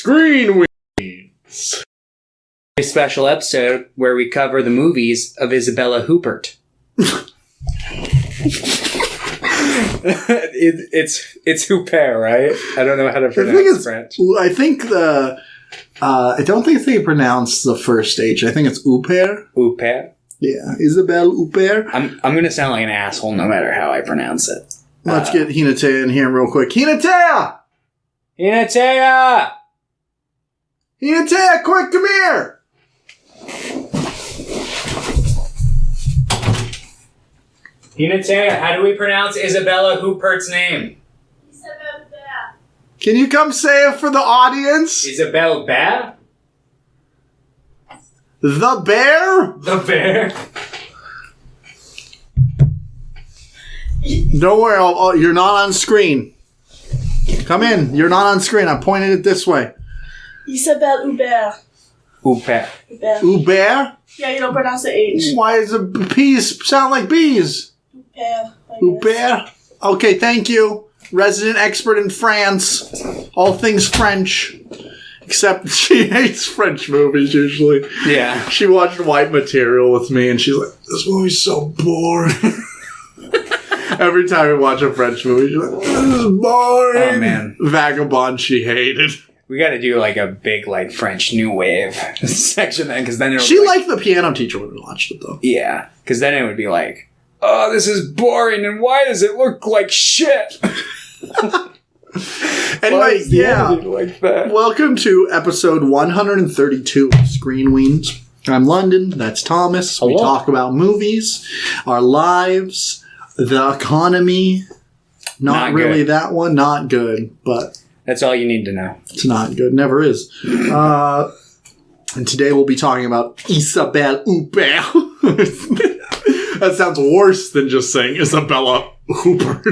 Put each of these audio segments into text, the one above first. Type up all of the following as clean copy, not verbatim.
Screen Weens. A special episode where we cover the movies of Isabelle Huppert. It's Huppert, right? I don't know how to pronounce French. I don't think they pronounce the first H. I think it's Huppert. Huppert? Yeah, Isabelle Huppert. I'm going to sound like an asshole no matter how I pronounce it. Let's get Hinatea in here real quick. Hinatea! Hinatea! Hinatea, quick, come here! Hinatea, how do we pronounce Isabelle Huppert's name? Isabelle Huppert. Can you come say it for the audience? Isabelle Bear? The bear? The bear? Don't worry, you're not on screen. Come in, you're not on screen. I pointed it this way. Isabelle Huppert. Huppert. Huppert. Hubert? Yeah, you don't pronounce the H. Why does the P's sound like B's? Huppert. Hubert? Okay, thank you. Resident expert in France. All things French. Except she hates French movies usually. Yeah. She watched White Material with me and she's like, this movie's so boring. Every time we watch a French movie, she's like, this is boring. Oh, man. Vagabond she hated. We got to do like a big like French New Wave section then, because then it'll She be liked The Piano Teacher when we watched it though. Yeah, because then it would be like, oh, this is boring, and why does it look like shit? Anyway, yeah. Like that? Welcome to episode 132 of Screen Weens. I'm London, that's Thomas. Hello. We talk about movies, our lives, the economy. Not really good. that one, not good, but That's all you need to know. it's not good, never is. And today we'll be talking about Isabelle Huppert. That sounds worse than just saying Isabella Huppert.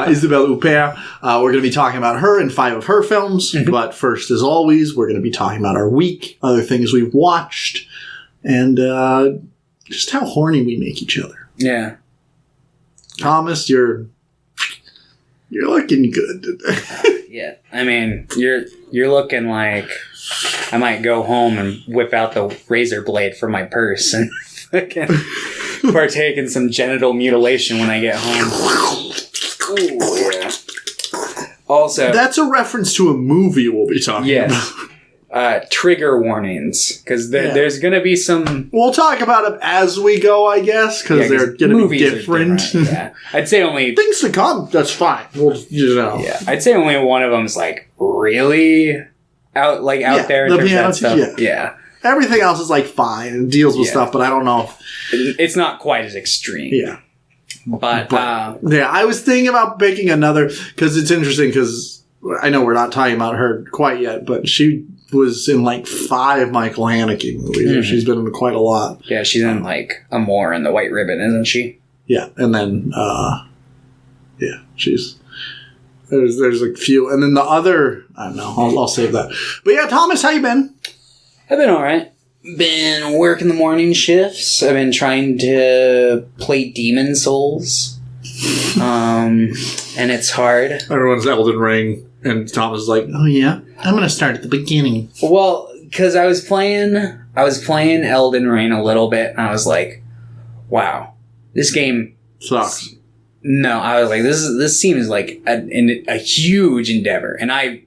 Isabelle Huppert. We're going to be talking about her and 5 of her films. Mm-hmm. But first, as always, we're going to be talking about our week, other things we've watched, and just how horny we make each other. Yeah. Thomas, you're looking good today. Yeah. I mean, you're looking like I might go home and whip out the razor blade from my purse and fucking partake in some genital mutilation when I get home. Ooh, yeah. Also, That's a reference to a movie we'll be talking about. yes. Trigger warnings, because there's going to be some... We'll talk about them as we go, I guess, because they're going to be different. Yeah. I'd say only... Things to come, that's fine. We'll, Yeah, I'd say only one of them's like really out there in the terms of piano that stuff. yeah. Everything else is like fine and deals with stuff, but I don't know if... It's not quite as extreme. Yeah. But yeah, I was thinking about picking another, because it's interesting, because I know we're not talking about her quite yet, but she was in like 5 Michael Haneke movies. Mm-hmm. She's been in quite a lot. yeah, she's in like Amore and the White Ribbon, isn't she? Yeah, and then, yeah, she's... There's a few, and then the other, I don't know, I'll save that. But yeah, Thomas, how you been? I've been alright. Been working the morning shifts. I've been trying to play Demon Souls. And it's hard. Everyone's Elden Ring, and Thomas is like, oh yeah, I'm going to start at the beginning. Well, because I was playing Elden Ring a little bit, and I was like, wow, this game Sucks. No, I was like, this seems like a huge endeavor, and I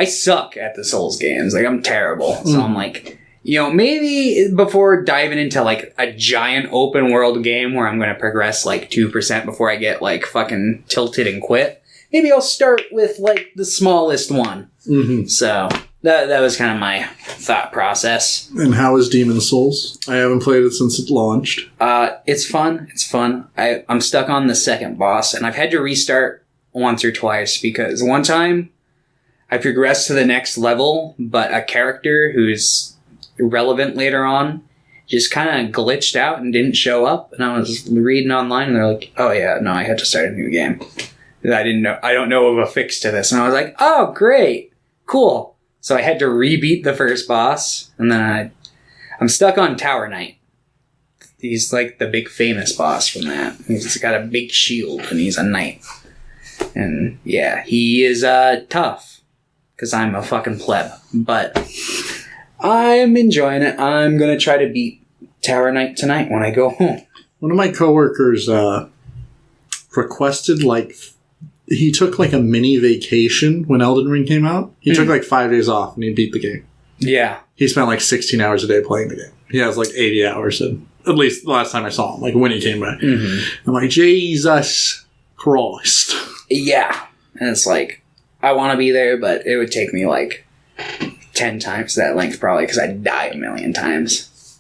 suck at the Souls games. Like, I'm terrible. So I'm like, maybe before diving into like a giant open world game where I'm going to progress like 2% before I get like fucking tilted and quit, maybe I'll start with like the smallest one. Mm-hmm. So that was kind of my thought process. And how is Demon's Souls? I haven't played it since it launched. It's fun. It's fun. I'm stuck on the second boss, and I've had to restart once or twice because one time I progressed to the next level, but a character who's irrelevant later on just kind of glitched out and didn't show up. And I was reading online, and they're like, "Oh yeah, no, I had to start a new game. I don't know of a fix to this." And I was like, "Oh great, cool." So I had to rebeat the first boss, and then I'm stuck on Tower Knight. He's like the big famous boss from that. He's got a big shield, and he's a knight. And yeah, he is tough. because I'm a fucking pleb. But I'm enjoying it. I'm going to try to beat Tower Knight tonight when I go home. One of my coworkers requested, like, he took, like, a mini vacation when Elden Ring came out. He took, like, 5 days off, and he beat the game. Yeah. He spent, like, 16 hours a day playing the game. He has, like, 80 hours, in, at least the last time I saw him, like, when he came back. Mm-hmm. I'm like, Jesus Christ. Yeah. And it's like, I want to be there, but it would take me, like, 10 times that length, probably, because I'd die a million times.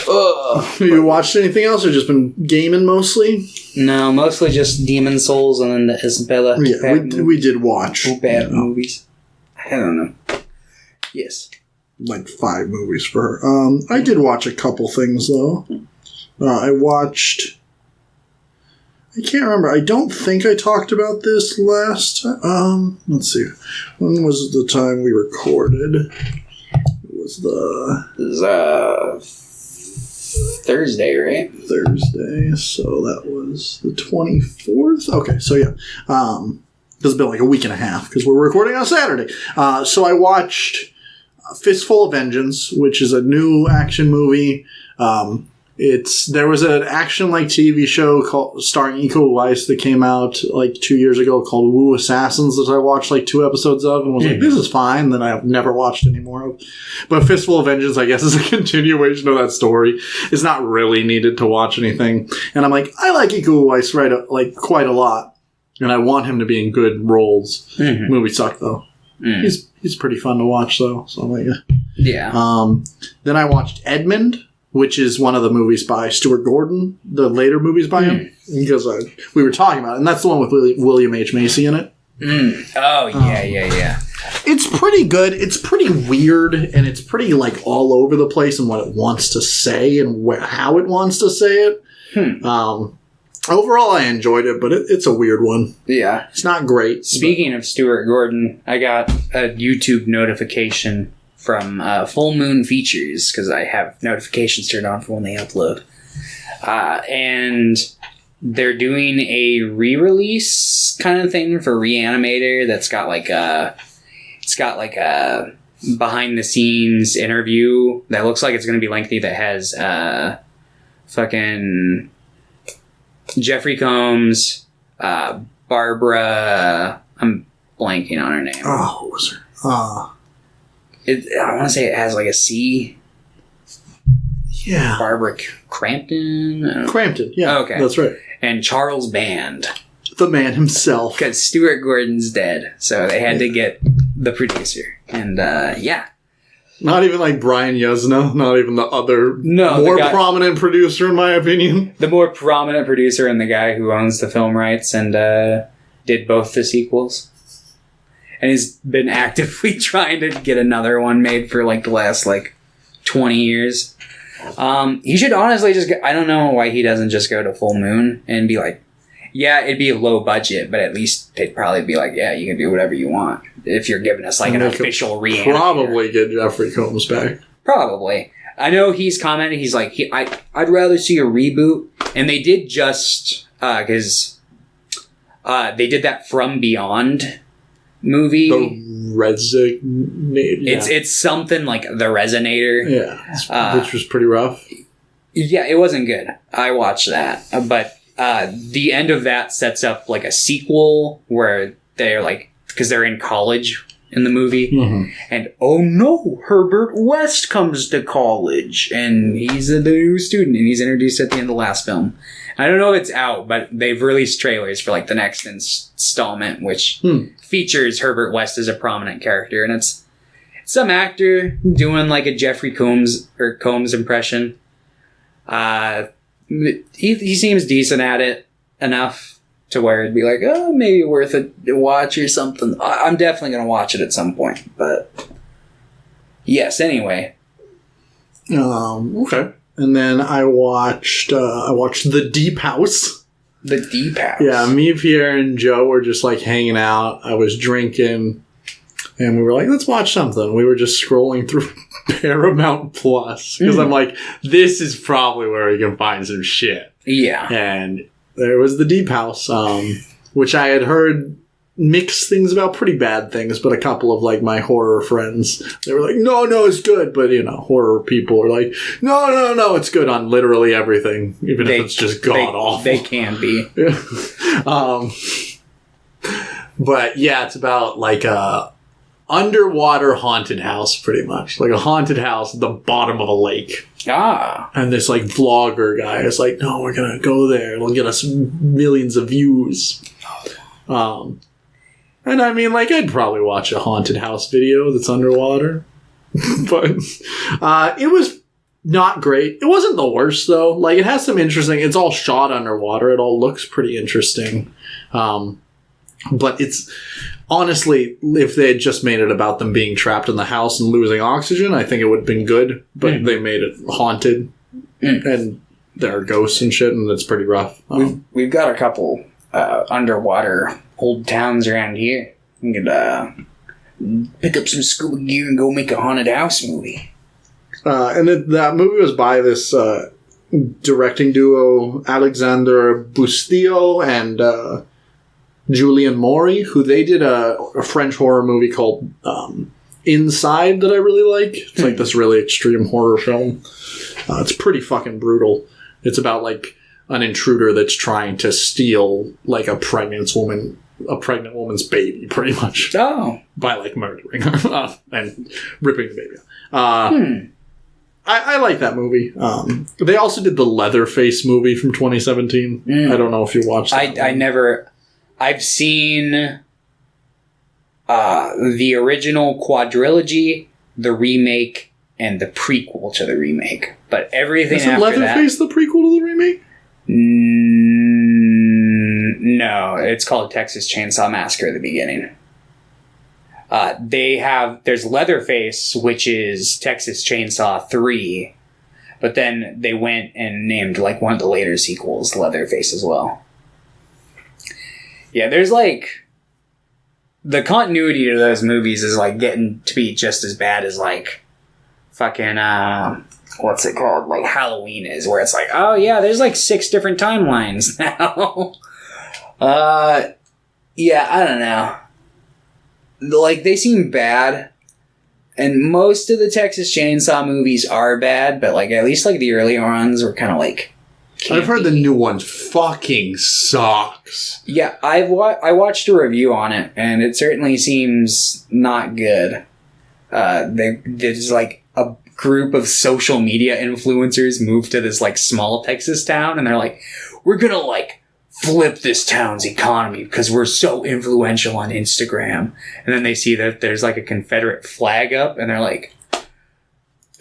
Have you watched anything else, or just been gaming mostly? No, mostly just Demon Souls and then the Isabelle Huppert. Yeah, we did watch. Bad movies. I don't know. Yes. Like 5 movies for her. I did watch a couple things, though. I watched... I can't remember. I don't think I talked about this last time. Let's see. When was the time we recorded? It was Thursday, right? Thursday. So that was the 24th? Okay, so yeah. It's been like a week and a half because we're recording on Saturday. So I watched Fistful of Vengeance, which is a new action movie. There was an action-like TV show starring Iko Uwais that came out like 2 years ago called Wu Assassins that I watched like 2 episodes of and was like, this is fine. Then I've never watched any more of. But Fistful of Vengeance, I guess, is a continuation of that story. It's not really needed to watch anything. And I'm like, I like Iko Uwais quite a lot. And I want him to be in good roles. Mm-hmm. Movie sucked, though. Mm. He's pretty fun to watch, though. So I'm like, yeah. Then I watched Edmund, which is one of the movies by Stuart Gordon, the later movies by him, because we were talking about it, and that's the one with William H. Macy in it. Mm. Oh, yeah. It's pretty good. It's pretty weird, and it's pretty, like, all over the place in what it wants to say and how it wants to say it. Overall, I enjoyed it, but it's a weird one. Yeah. It's not great. Speaking of Stuart Gordon, I got a YouTube notification from Full Moon Features, because I have notifications turned on for when they upload. And they're doing a re-release kind of thing for Reanimator that's got like a behind the scenes interview that looks like it's going to be lengthy, that has fucking Jeffrey Combs, Barbara, I'm blanking on her name. Oh, what was her? I want to say it has like a C. Yeah. Barbara Crampton? Crampton, yeah. Okay. That's right. And Charles Band. The man himself. Because Stuart Gordon's dead, so they had to get the producer. And, yeah. Not even like Brian Yuzna, not even the other more prominent producer, in my opinion. The more prominent producer and the guy who owns the film rights and did both the sequels. And he's been actively trying to get another one made for like the last like 20 years. He should honestly just I don't know why he doesn't just go to Full Moon and be like, yeah, it'd be a low budget, but at least they'd probably be like, yeah, you can do whatever you want if you're giving us like an official Reanimator. Probably get Jeffrey Combs back. Probably. I know he's commented, he's like, I'd rather see a reboot. And they did just, because they did that From Beyond movie. The Resonator. Yeah. It's something like The Resonator. Yeah. Which was pretty rough. Yeah, it wasn't good. I watched that. But the end of that sets up like a sequel where they're like, because they're in college in the movie. Mm-hmm. And oh no, Herbert West comes to college. And he's a new student. And he's introduced at the end of the last film. I don't know if it's out, but they've released trailers for like the next installment, which features Herbert West as a prominent character, and it's some actor doing like a Jeffrey Combs impression. He seems decent at it enough to where it'd be like, oh, maybe worth a watch or something. I'm definitely gonna watch it at some point, but yes. Anyway, okay. And then I watched The Deep House. The Deep House. Yeah, me, Pierre, and Joe were just like hanging out. I was drinking, and we were like, let's watch something. We were just scrolling through Paramount Plus because I'm like, this is probably where we can find some shit. Yeah. And there was The Deep House, which I had heard mixed things about, pretty bad things, but a couple of like my horror friends, they were like, no, it's good, but horror people are like, no, it's good on literally everything, even if it's just god awful. They can be. But yeah, it's about like a underwater haunted house, pretty much. Like a haunted house at the bottom of a lake. Ah. And this like vlogger guy is like, no, we're gonna go there. It'll get us millions of views. And I mean, like, I'd probably watch a haunted house video that's underwater. But it was not great. It wasn't the worst, though. Like, it has some interesting... It's all shot underwater. It all looks pretty interesting. But it's... Honestly, if they had just made it about them being trapped in the house and losing oxygen, I think it would have been good. But they made it haunted. And there are ghosts and shit, and it's pretty rough. We've got a couple underwater old towns around here. We could pick up some scuba gear and go make a haunted house movie. And that movie was by this directing duo, Alexander Bustillo and Julian Maury, who they did a French horror movie called Inside that I really like. It's like this really extreme horror film. It's pretty fucking brutal. It's about like an intruder that's trying to steal like a pregnant woman's baby, pretty much. Oh. By like murdering her and ripping the baby out. I like that movie. They also did the Leatherface movie from 2017. I don't know if you watched that. I've seen the original quadrilogy, the remake, and the prequel to the remake. But everything after that... Is Leatherface the prequel to the remake? No, it's called Texas Chainsaw Massacre at the beginning. There's Leatherface, which is Texas Chainsaw 3, but then they went and named like one of the later sequels Leatherface as well. Yeah, there's like the continuity to those movies is like getting to be just as bad as like fucking what's it called? Like Halloween is, where it's like, oh yeah, there's like 6 different timelines now. Yeah, I don't know. Like, they seem bad, and most of the Texas Chainsaw movies are bad, but like at least like the earlier ones were kind of like campy. I've heard the new one fucking sucks. Yeah, I watched a review on it, and it certainly seems not good. There's like a group of social media influencers moved to this like small Texas town, and they're like, we're gonna like flip this town's economy because we're so influential on Instagram. And then they see that there's like a Confederate flag up, and they're like,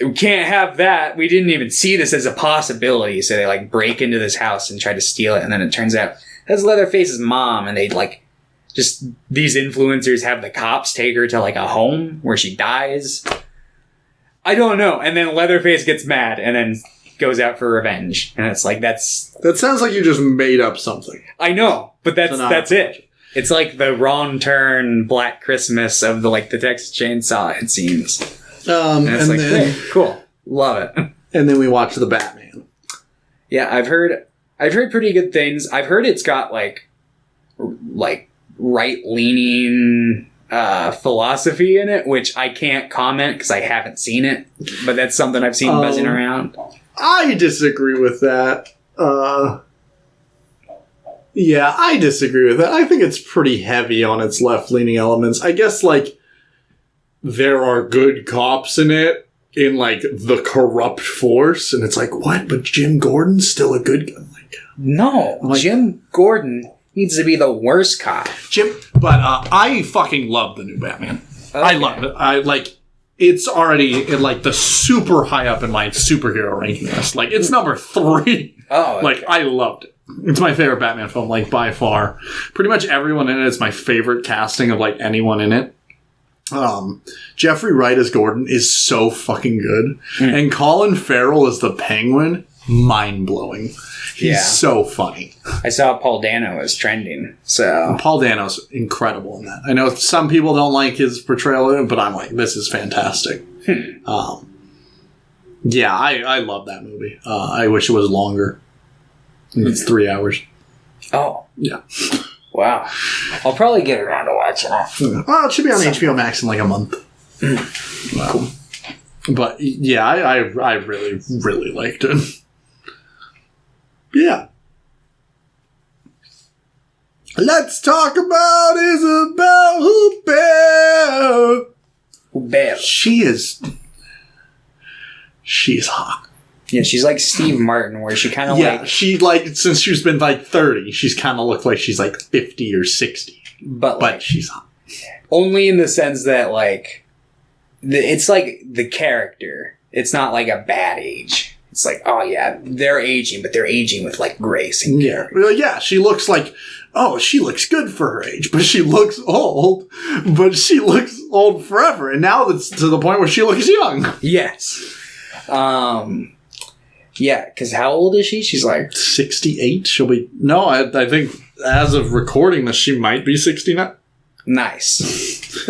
we can't have that. We didn't even see this as a possibility. So they like break into this house and try to steal it. And then it turns out that's Leatherface's mom. And they like, just these influencers have the cops take her to like a home where she dies. I don't know. And then Leatherface gets mad and then goes out for revenge. And it's like, that sounds like you just made up something. I know, but that's it. It's like the wrong turn Black Christmas of the Texas Chainsaw, it seems. And it's like, then, hey, cool. Love it. And then we watch The Batman. Yeah, I've heard pretty good things. I've heard it's got like right-leaning philosophy in it, which I can't comment because I haven't seen it, but that's something I've seen buzzing around. I disagree with that. Yeah, I disagree with that. I think it's pretty heavy on its left-leaning elements. I guess, like, there are good cops in it, in, like, the corrupt force, and it's like, what? But Jim Gordon's still a good guy? No, Jim Gordon needs to be the worst cop. But I fucking love the new Batman. Okay. I love it. It's already the super high up in my superhero ranking list. Like, it's number 3. Oh, okay. Like, I loved it. It's my favorite Batman film, like, by far. Pretty much everyone in it is my favorite casting of, like, anyone in it. Jeffrey Wright as Gordon is so fucking good. And Colin Farrell as the Penguin, mind-blowing. He's so funny. I saw Paul Dano as trending, so... Paul Dano's incredible in that. I know some people don't like his portrayal of it, but I'm like, this is fantastic. Yeah, I love that movie. I wish it was longer. It's 3 hours. Oh. Yeah. Wow. I'll probably get around to watching it. Well, it should be on HBO Max in like a month. Cool. But yeah, I really, really liked it. Yeah. Let's talk about Isabelle Huppert. Huppert. She's hot. Yeah, she's like Steve Martin, where she kind of she since she's been like 30, she's kind of looked like she's like 50 or 60. But she's hot. Only in the sense that like, it's like the character. It's not like a bad age. It's like, oh yeah, they're aging, but they're aging with like grace and character. Yeah, she looks like, oh, she looks good for her age, but she looks old, but she looks old forever. And now it's to the point where she looks young. Yes. Yeah, because how old is she? She's like 68. She'll be, no, I think as of recording this, she might be 69. Nice.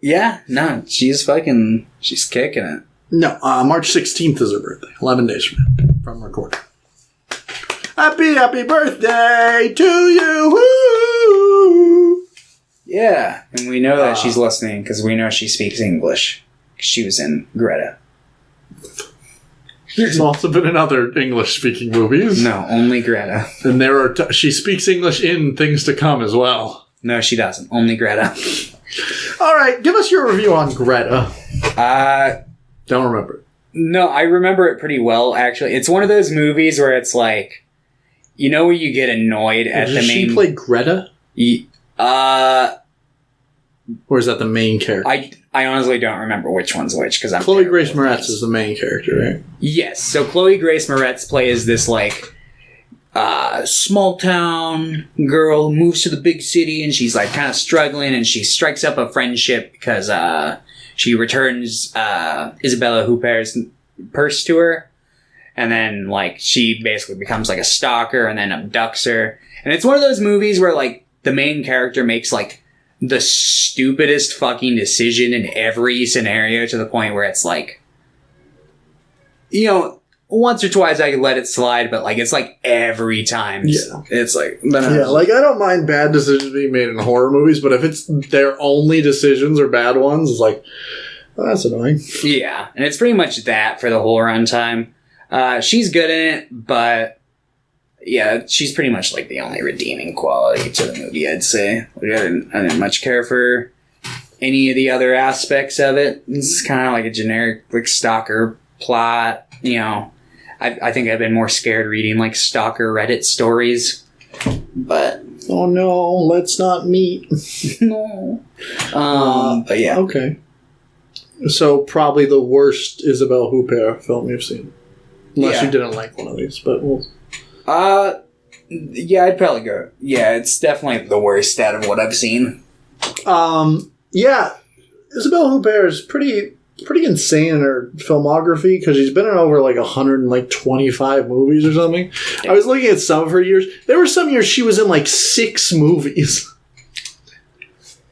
Yeah, no, she's kicking it. No, March 16th is her birthday. 11 days from recording. Happy birthday to you! Woo! Yeah, and we know that she's listening because we know she speaks English. She was in Greta. She's also been in other English-speaking movies. No, only Greta. And there are she speaks English in Things to Come as well. No, she doesn't. Only Greta. All right, give us your review on Greta. Don't remember it. No, I remember it pretty well, actually. It's one of those movies where it's like, you know, where you get annoyed at the main... Does she play Greta? Or is that the main character? I honestly don't remember which one's which, because I'm... Chloe Grace Moretz is the main character, right? Yes, so Chloe Grace Moretz plays this, like, small town girl who moves to the big city, and she's, like, kind of struggling, and she strikes up a friendship because, she returns, Isabelle Huppert's purse to her, and then, like, she basically becomes, like, a stalker, and then abducts her. And it's one of those movies where, like, the main character makes, like, the stupidest fucking decision in every scenario to the point where it's like, you know, once or twice I could let it slide, but like it's like every time. Yeah. It's like, yeah, like I don't mind bad decisions being made in horror movies, but if it's their only decisions or bad ones, it's like, oh, that's annoying. Yeah, and it's pretty much that for the whole runtime. She's good in it, but yeah, she's pretty much like the only redeeming quality to the movie, I'd say. Like, I didn't much care for any of the other aspects of it. It's kind of like a generic like stalker plot. You know, I think I've been more scared reading like stalker Reddit stories. But oh no, let's not meet. No. But yeah. Okay. So probably the worst Isabelle Huppert film you've seen, unless you didn't like one of these. But we'll. Yeah, I'd probably go. Yeah, it's definitely the worst out of what I've seen. Yeah, Isabelle Huppert is pretty insane in her filmography because she's been in over like 125 movies or something. Yeah. I was looking at some of her years. There were some years she was in like 6 movies,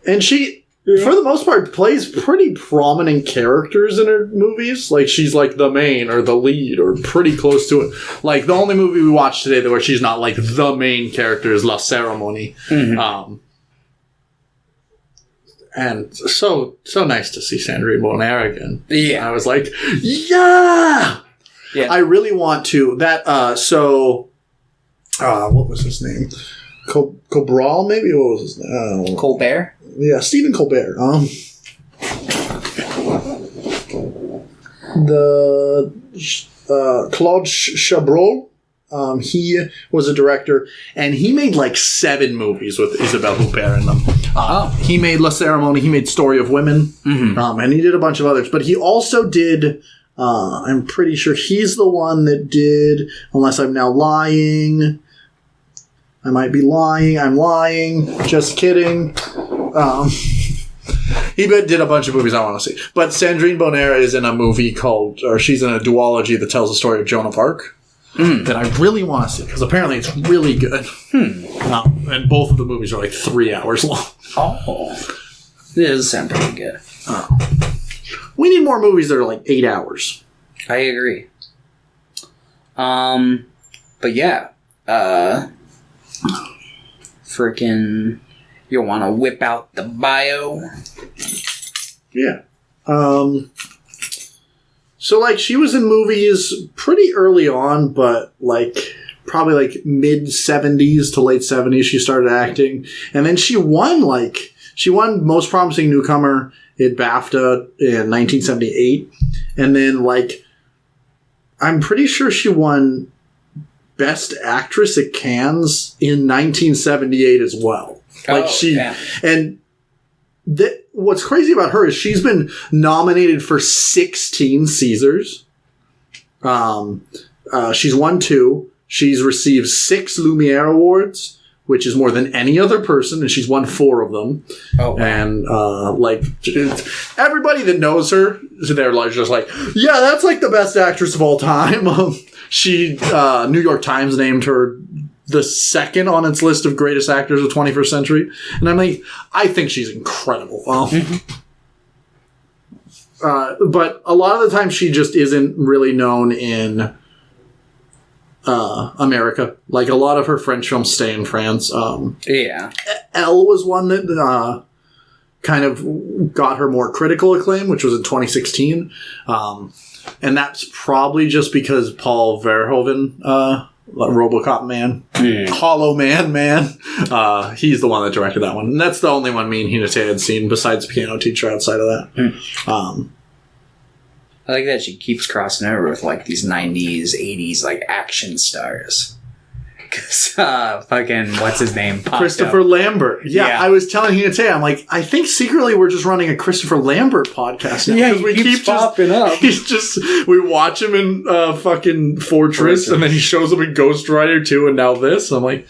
and she, for the most part, plays pretty prominent characters in her movies. Like, she's like the main or the lead or pretty close to it. Like, the only movie we watched today where she's not like the main character is La Ceremonie. Mm-hmm. And so nice to see Sandrine Bonnaire again. Yeah. I was like, yeah! I really want to. What was his name? Cabral, maybe? What was his name? Colbert? Yeah, Stephen Colbert. Claude Chabrol. He was a director, and he made like 7 movies with Isabelle Huppert in them. He made La Ceremonie, he made Story of Women, and he did a bunch of others. But he also did, I'm pretty sure he's the one that did, unless I'm now lying, I might be lying, I'm lying, just kidding. He did a bunch of movies I want to see. But Sandrine Bonnaire is in a movie she's in a duology that tells the story of Joan of Arc. That I really want to see, because apparently it's really good. And both of the movies are like 3 hours long. Oh. This does sound pretty good. We need more movies that are like 8 hours. I agree. But yeah. Freaking, you'll want to whip out the bio. Yeah. So, like, she was in movies pretty early on, but, like, probably, like, mid-70s to late 70s she started acting. And then she won Most Promising Newcomer at BAFTA in 1978. And then, like, I'm pretty sure she won Best Actress at Cannes in 1978 as well. And what's crazy about her is she's been nominated for 16 Caesars. She's won 2. She's received 6 Lumiere Awards, which is more than any other person, and she's won 4 of them. Oh, wow. And everybody that knows her, they're like, just like, yeah, that's like the best actress of all time. New York Times named her the second on its list of greatest actors of the 21st century. And I'm like, I think she's incredible. But a lot of the time she just isn't really known in America. Like, a lot of her French films stay in France. Elle was one that kind of got her more critical acclaim, which was in 2016. And that's probably just because Paul Verhoeven, RoboCop man, Hollow Man, he's the one that directed that one. And that's the only one me and Hinata had seen besides Piano Teacher outside of that. I like that she keeps crossing over with, like, these 90s, 80s, like, action stars. Because, fucking, what's his name? Christopher Lambert. Yeah, I was telling Hinata, I'm like, I think secretly we're just running a Christopher Lambert podcast now. Yeah, he keeps popping up. We watch him in fucking Fortress, and then he shows up in Ghost Rider 2, and now this. I'm like,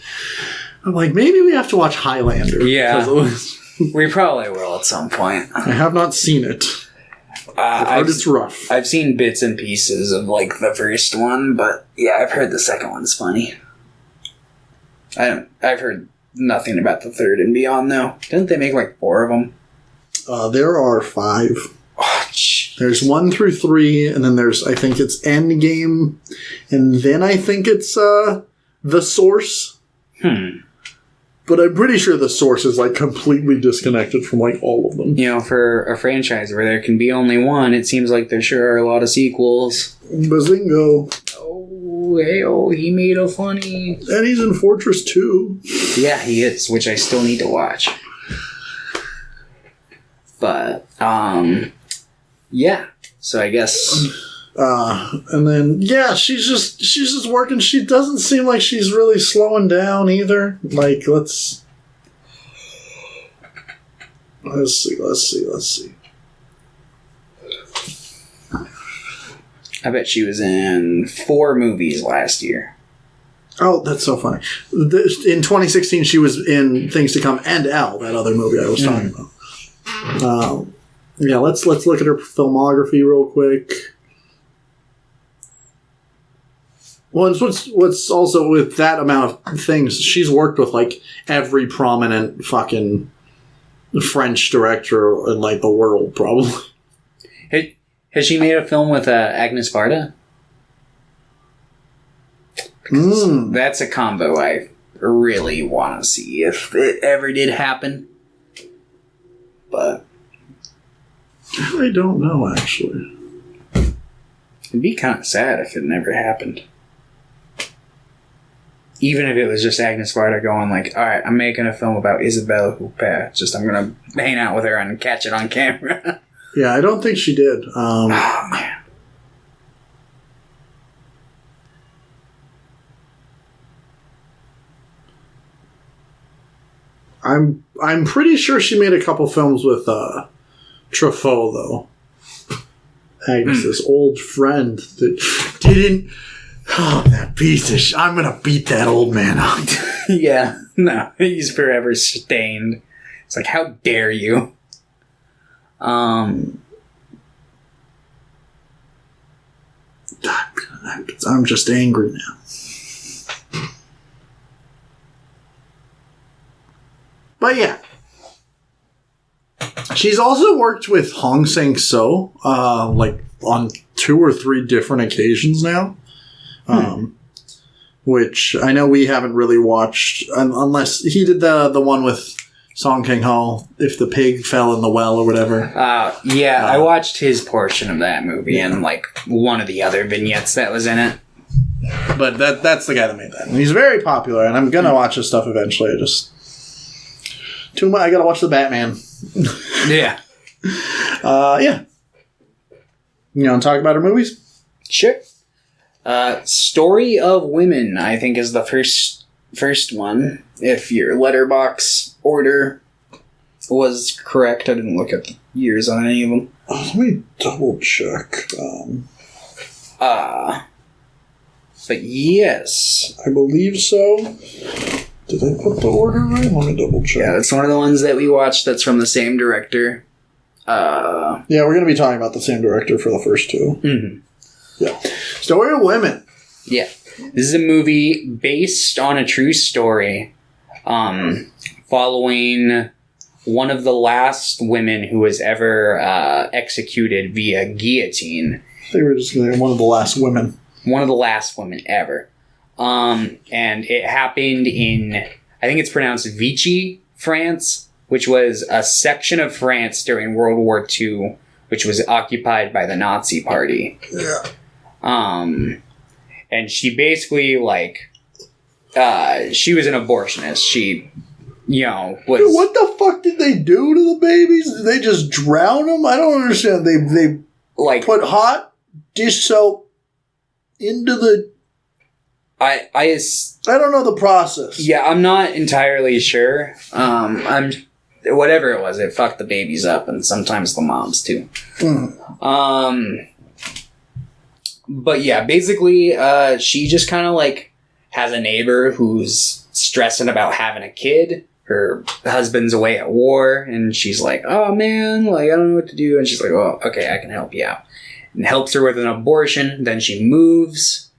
maybe we have to watch Highlander. Yeah. We probably will at some point. I have not seen it. I've heard it's rough. I've seen bits and pieces of, like, the first one, but yeah, I've heard the second one's funny. I've heard nothing about the third and beyond, though. Didn't they make, like, 4 of them? There are 5. Oh, geez. There's 1 through 3, and then there's, I think it's Endgame, and then I think it's The Source. But I'm pretty sure The Source is, like, completely disconnected from, like, all of them. You know, for a franchise where there can be only one, it seems like there sure are a lot of sequels. Bazingo. He made a funny... And he's in Fortress 2. Yeah, he is, which I still need to watch. But, yeah. So I guess... and then, yeah, she's just working. She doesn't seem like she's really slowing down either. Like, let's see. I bet she was in 4 movies last year. Oh, that's so funny. In 2016, she was in Things to Come and Elle, that other movie I was talking about. Yeah, let's look at her filmography real quick. Well, what's also with that amount of things, she's worked with, like, every prominent fucking French director in, like, the world, probably. Has she made a film with Agnes Varda? That's a combo I really want to see if it ever did happen. But I don't know, actually. It'd be kind of sad if it never happened. Even if it was just Agnes Varda going like, all right, I'm making a film about Isabelle Huppert. Just I'm going to hang out with her and catch it on camera. Yeah, I don't think she did. Oh, man. I'm pretty sure she made a couple films with Truffaut, though. Agnes, this old friend that didn't... Oh, that piece of I'm gonna beat that old man up. Yeah, no, he's forever stained. It's like, how dare you? I'm just angry now. But yeah. She's also worked with Hong Sang-soo, like, on 2 or 3 different occasions now. which I know we haven't really watched, unless he did the one with Song Kang Ho, if the pig fell in the well or whatever. I watched his portion of that movie and like one of the other vignettes that was in it. But that's the guy that made that. And he's very popular, and I'm gonna watch his stuff eventually. Too much. I gotta watch the Batman. Yeah. Yeah. You want to talk about our movies? Sure. Story of Women, I think, is the first one. If your letterbox order was correct, I didn't look at the years on any of them. Let me double check. But yes, I believe so. Did I put the order right? Let me double check. Yeah, it's one of the ones that we watched. That's from the same director. Yeah, we're going to be talking about the same director for the first two. Mm-hmm. Yeah. Story of Women. Yeah. This is a movie based on a true story, following one of the last women who was ever executed via guillotine. They were just going to one of the last women. One of the last women ever. And it happened in, I think it's pronounced Vichy, France, which was a section of France during World War II, which was occupied by the Nazi Party. Yeah. And she basically, she was an abortionist. She, was... Dude, what the fuck did they do to the babies? Did they just drown them? I don't understand. They put hot dish soap into the... I don't know the process. Yeah, I'm not entirely sure. Whatever it was, it fucked the babies up, and sometimes the moms too. But yeah, basically, she just kind of has a neighbor who's stressing about having a kid. Her husband's away at war, and she's like, "Oh man, I don't know what to do." And she's like, "Oh, okay, I can help you out," and helps her with an abortion. Then she moves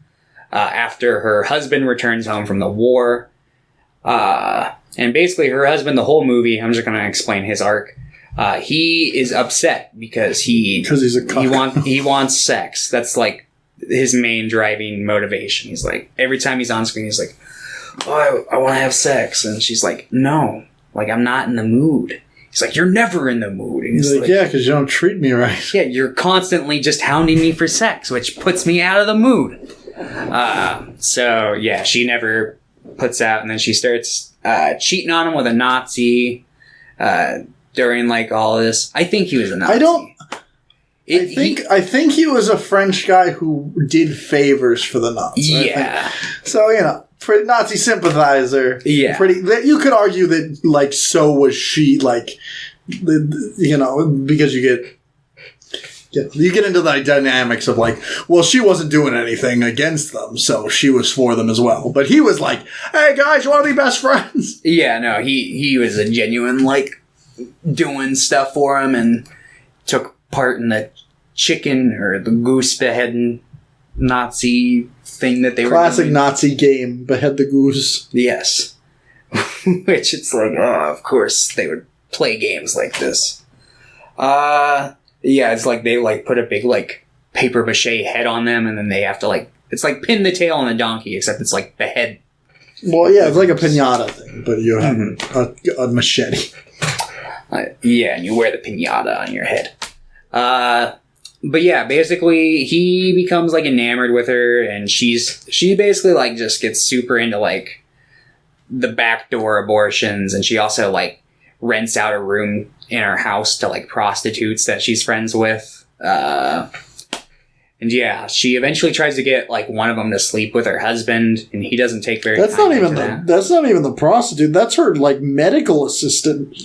after her husband returns home from the war. And basically her husband, the whole movie, I'm just going to explain his arc. He is upset because he's a cuck. he wants sex. That's his main driving motivation. He's every time he's on screen, he's like, "Oh, I want to have sex." And she's like, "No, I'm not in the mood." He's like, "You're never in the mood." And he's like, "Yeah, because you don't treat me right." Yeah, you're constantly just hounding me for sex, which puts me out of the mood. So yeah, she never puts out, and then she starts cheating on him with a Nazi during all this. I think he was a Nazi. I think he was a French guy who did favors for the Nazis. Yeah. So pretty Nazi sympathizer. Yeah. You could argue that so was she. Because you get into the dynamics of she wasn't doing anything against them, so she was for them as well. But he was like, "Hey guys, you want to be best friends?" Yeah, no, he was a genuine doing stuff for him, and took part in the chicken or the goose beheading Nazi thing that they were doing. Classic Nazi game, behead the goose. Yes. Which it's of course they would play games like this. Yeah, it's they put a big paper mache head on them, and then they have to it's pin the tail on a donkey, except it's the head. Well, yeah, it's like a piñata thing, but you have a machete. Yeah, and you wear the piñata on your head. But yeah, basically he becomes enamored with her, and she basically just gets super into the backdoor abortions, and she also rents out a room in her house to prostitutes that she's friends with. And yeah, she eventually tries to get one of them to sleep with her husband, and he doesn't take very. That's not even that's not even the prostitute. That's her medical assistant.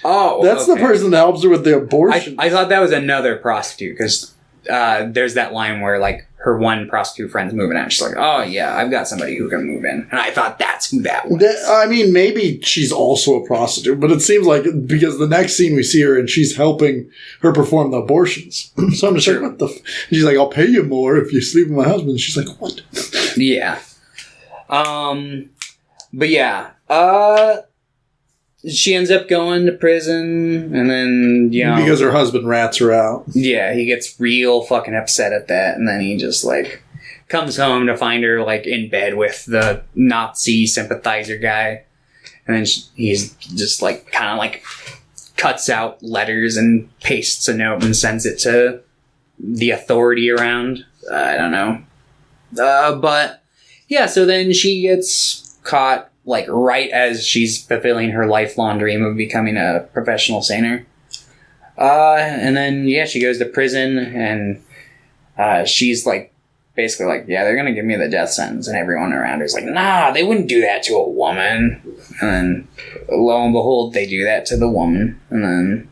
Oh, that's the person that helps her with the abortion. I thought that was another prostitute, because there's that line where her one prostitute friend's moving out, and she's like, "Oh yeah, I've got somebody who can move in," and I thought that's who that was. I mean, maybe she's also a prostitute, but it seems because the next scene we see her and she's helping her perform the abortions. So I'm just like, what the? She's like, "I'll pay you more if you sleep with my husband." She's like, "What?" Yeah. But yeah. She ends up going to prison, and then, because her husband rats her out. Yeah, he gets real fucking upset at that, and then he just, comes home to find her, like, in bed with the Nazi sympathizer guy. And then he's just, like, kind of, like, cuts out letters and pastes a note and sends it to the authority around. I don't know. But, yeah, so then she gets caught, like, right as she's fulfilling her lifelong dream of becoming a professional singer. And then, yeah, she goes to prison, and she's, like, basically like, yeah, they're gonna give me the death sentence, and everyone around her is like, nah, they wouldn't do that to a woman. And then, lo and behold, they do that to the woman, and then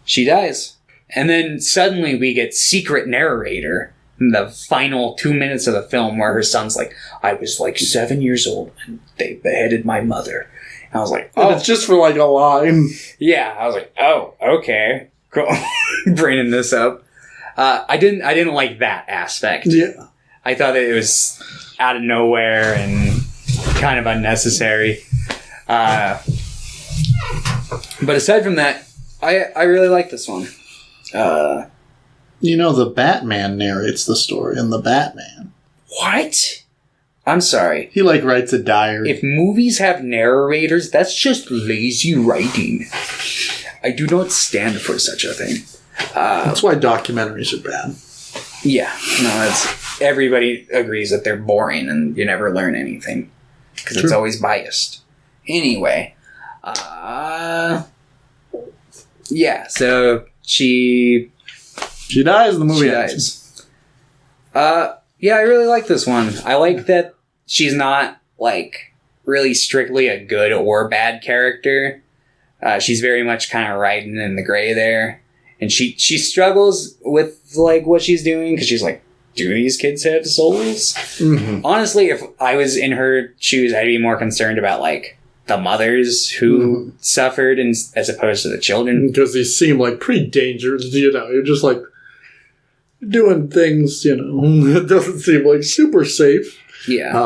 she dies. And then suddenly we get secret narrator in the final 2 minutes of the film where her son's like, I was like 7 years old and they beheaded my mother. And I was like, oh. And it's just for like a line. Yeah, I was like, oh, okay, cool. Bringing this up. I didn't like that aspect. Yeah. I thought that it was out of nowhere and kind of unnecessary. But aside from that, I really like this one. The Batman narrates the story in The Batman. What? I'm sorry. He, like, writes a diary. If movies have narrators, that's just lazy writing. I do not stand for such a thing. That's why documentaries are bad. Yeah. No, everybody agrees that they're boring and you never learn anything. Because it's always biased. Anyway. Yeah, so she dies in the movie. She dies. Yeah, I really like this one. I like that she's not, like, really strictly a good or bad character. She's very much kind of riding in the gray there. And she struggles with, like, what she's doing, because she's like, do these kids have souls? Mm-hmm. Honestly, if I was in her shoes, I'd be more concerned about, like, the mothers who suffered as opposed to the children. Because they seem, like, pretty dangerous, You're just, like, doing things, it doesn't seem, like, super safe. Yeah.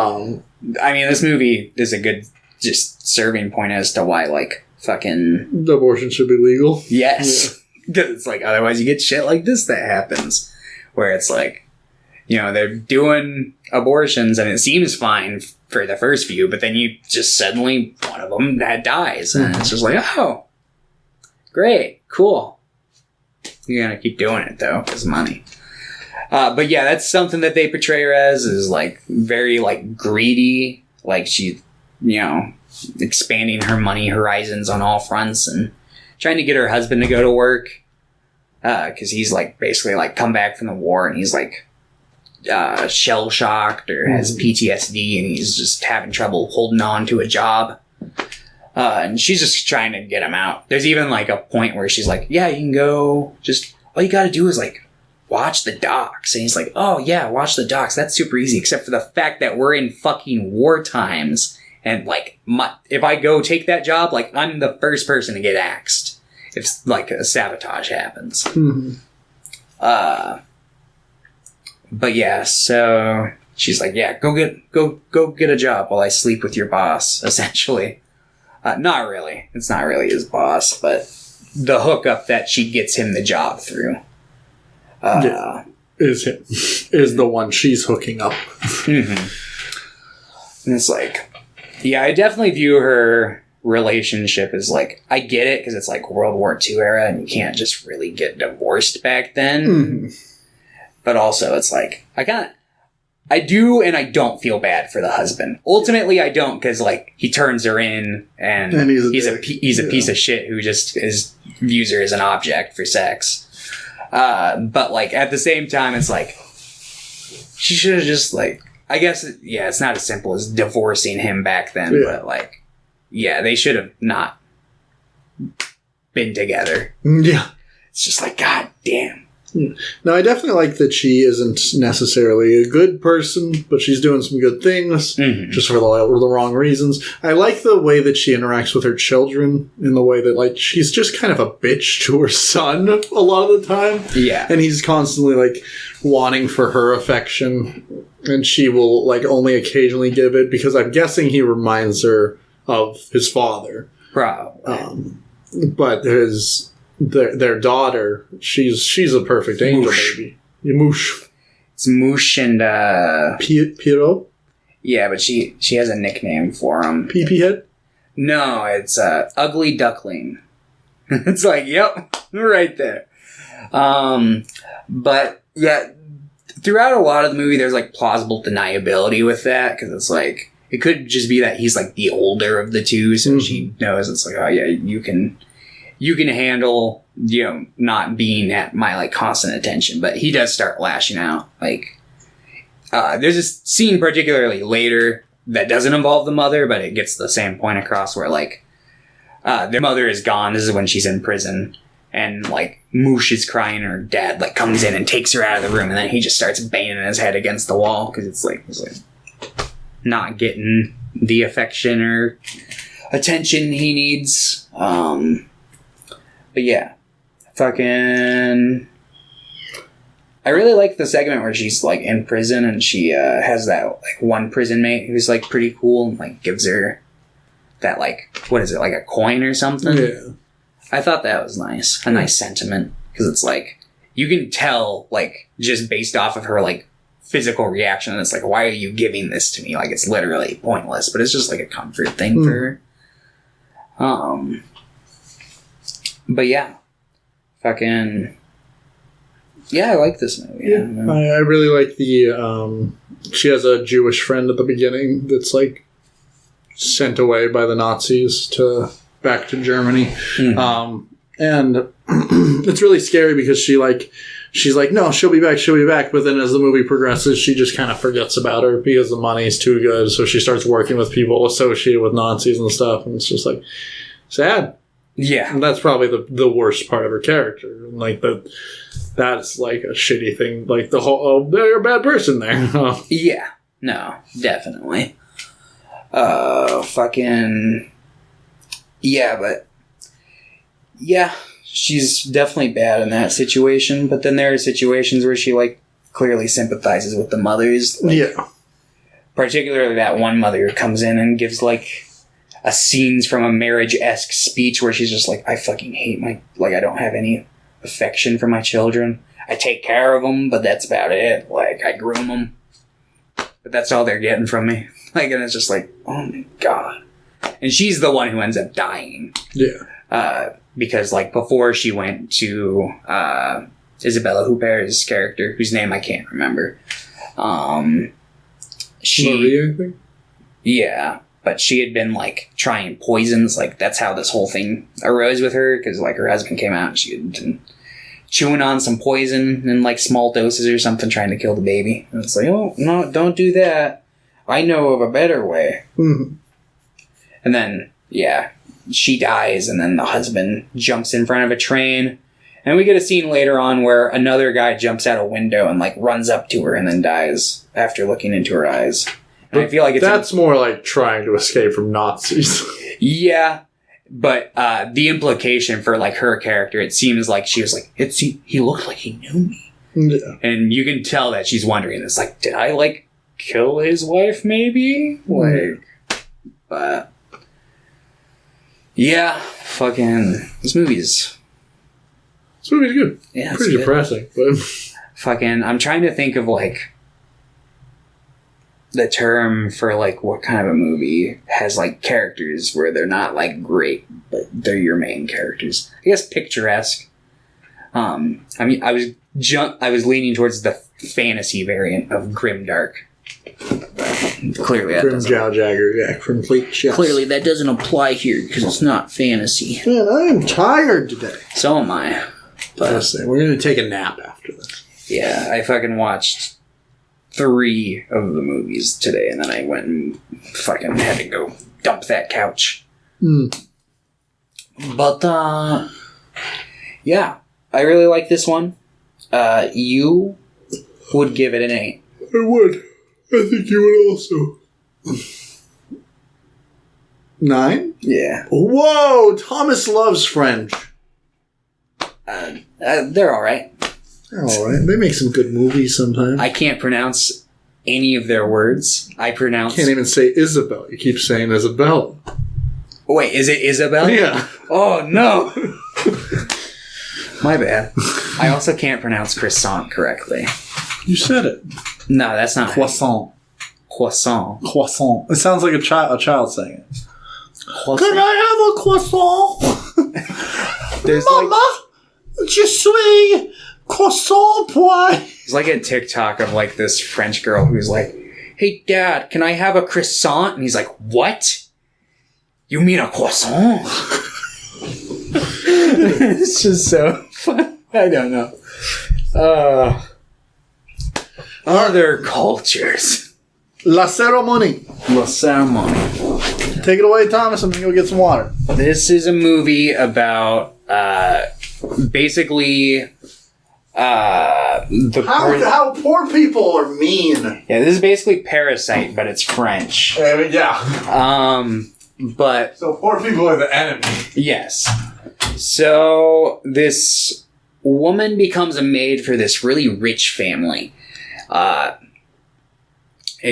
I mean, this movie is a good just serving point as to why, like, fucking... abortion should be legal. Yes. Because it's like, otherwise you get shit like this that happens. Where it's like, they're doing abortions and it seems fine for the first few, but then you just suddenly, one of them dies. And it's just like, oh, great, cool. You're going to keep doing it, though, because money. But yeah, that's something that they portray her as, is, like, very, like, greedy. Like, she, expanding her money horizons on all fronts and trying to get her husband to go to work. Because he's, like, basically, like, come back from the war and he's, like, shell-shocked or has PTSD and he's just having trouble holding on to a job. And she's just trying to get him out. There's even, like, a point where she's like, yeah, you can go, just, all you gotta do is, like, watch the docs. And he's like, oh, yeah, watch the docs. That's super easy, except for the fact that we're in fucking war times. And, like, if I go take that job, like, I'm the first person to get axed if, like, a sabotage happens. Mm-hmm. But yeah, so she's like, yeah, go get a job while I sleep with your boss, essentially. Not really. It's not really his boss, but the hookup that she gets him the job through. Is the one she's hooking up. Mm-hmm. And it's like, yeah, I definitely view her relationship as, like, I get it, because it's, like, World War II era, and you can't just really get divorced back then. Mm-hmm. But also, it's like, I do and I don't feel bad for the husband. Ultimately, I don't, because, like, he turns her in, and he's a piece of shit who just views her as an object for sex. But, like, at the same time, it's like, she should have just, like, I guess, yeah, it's not as simple as divorcing him back then, but, like, yeah, they should have not been together. Yeah. It's just like, god damn. No, I definitely like that she isn't necessarily a good person, but she's doing some good things, just for the wrong reasons. I like the way that she interacts with her children, in the way that, like, she's just kind of a bitch to her son a lot of the time. Yeah. And he's constantly, like, wanting for her affection, and she will, like, only occasionally give it, because I'm guessing he reminds her of his father. Probably. But their daughter, she's a perfect angel, baby. Moosh. It's Moosh and Pierrot? yeah, but she has a nickname for him. PP head? No, it's Ugly Duckling. It's like, yep, right there. But yeah, throughout a lot of the movie, there's like plausible deniability with that because it's like it could just be that he's like the older of the two, so she knows it's like, oh yeah, you can handle, you know, not being at my like constant attention. But he does start lashing out. Like, there's a scene particularly later that doesn't involve the mother, but it gets the same point across where like their mother is gone. This is when she's in prison. And, like, Moosh is crying, and her dad, like, comes in and takes her out of the room, and then he just starts banging his head against the wall, because it's like, not getting the affection or attention he needs. But yeah. Fucking... I really like the segment where she's, like, in prison, and she has that, like, one prison mate who's, like, pretty cool, and, like, gives her that, like, what is it, like a coin or something? Yeah. I thought that was nice. A nice sentiment. Because it's like, you can tell, like, just based off of her, like, physical reaction. It's like, why are you giving this to me? Like, it's literally pointless. But it's just, like, a comfort thing for her. But yeah. Fucking... Yeah, I like this movie. Yeah. I really like the... she has a Jewish friend at the beginning that's, like, sent away by the Nazis back to Germany. And it's really scary because she's like, no, she'll be back. But then as the movie progresses, she just kind of forgets about her because the money's too good. So she starts working with people associated with Nazis and stuff. And it's just like sad. Yeah. And that's probably the worst part of her character. And like that's like a shitty thing. Like the whole, oh, they're a bad person there. Yeah. No, definitely. Fucking... Yeah, but... Yeah, she's definitely bad in that situation, but then there are situations where she, like, clearly sympathizes with the mothers. Like, yeah. Particularly that one mother who comes in and gives, like, a scenes from a marriage-esque speech where she's just like, I fucking hate I don't have any affection for my children. I take care of them, but that's about it. Like, I groom them. But that's all they're getting from me. Like, and it's just like, oh my god. And she's the one who ends up dying. Yeah. Because, like, before she went to Isabelle Huppert's character, whose name I can't remember. Maria, I think? Yeah. But she had been, like, trying poisons. Like, that's how this whole thing arose with her. Because, like, her husband came out and she had been chewing on some poison in, like, small doses or something, trying to kill the baby. And it's like, oh, no, don't do that. I know of a better way. Mm-hmm. And then, yeah, she dies, and then the husband jumps in front of a train. And we get a scene later on where another guy jumps out a window and, like, runs up to her and then dies after looking into her eyes. And I feel like that's more like trying to escape from Nazis. Yeah, but the implication for, like, her character, it seems like she was like, he looked like he knew me. Yeah. And you can tell that she's wondering, it's like, did I, like, kill his wife, maybe? Like, but... Yeah, fucking... This movie's good. Yeah, pretty depressing, but... Fucking... I'm trying to think of, like... the term for, like, what kind of a movie has, like, characters where they're not, like, great, but they're your main characters. I guess picturesque. I mean, I was leaning towards the fantasy variant of grimdark. Clearly that doesn't... Jagger, yeah, complete yes. Clearly that doesn't apply here because it's not fantasy. Man, I am tired today. So am I. But we're going to take a nap after this. Yeah, I fucking watched 3 of the movies today, and then I went and fucking had to go dump that couch. But, yeah, I really like this one. You would give it an 8. I would. I think you would also. 9? Yeah. Whoa! Thomas loves French. They're alright. They're alright. They make some good movies sometimes. I can't pronounce any of their words. I pronounce... Can't even say Isabelle. You keep saying Isabelle. Wait, is it Isabelle? Yeah. Oh, no! My bad. I also can't pronounce croissant correctly. You said it. No, that's not Croissant. Croissant. Croissant. It sounds like a child saying it. Croissant. Can I have a croissant? There's Mama, je suis croissant boy. There's like a TikTok of like this French girl who's like, "Hey Dad, can I have a croissant?" And he's like, "What? You mean a croissant?" It's just so fun. I don't know. Other cultures. La Ceremonie. La Ceremonie. Take it away, Thomas. I'm going to go get some water. This is a movie about basically How poor people are mean. Yeah, this is basically Parasite, but it's French. Yeah. But So poor people are the enemy. yes. So this woman becomes a maid for this really rich family. And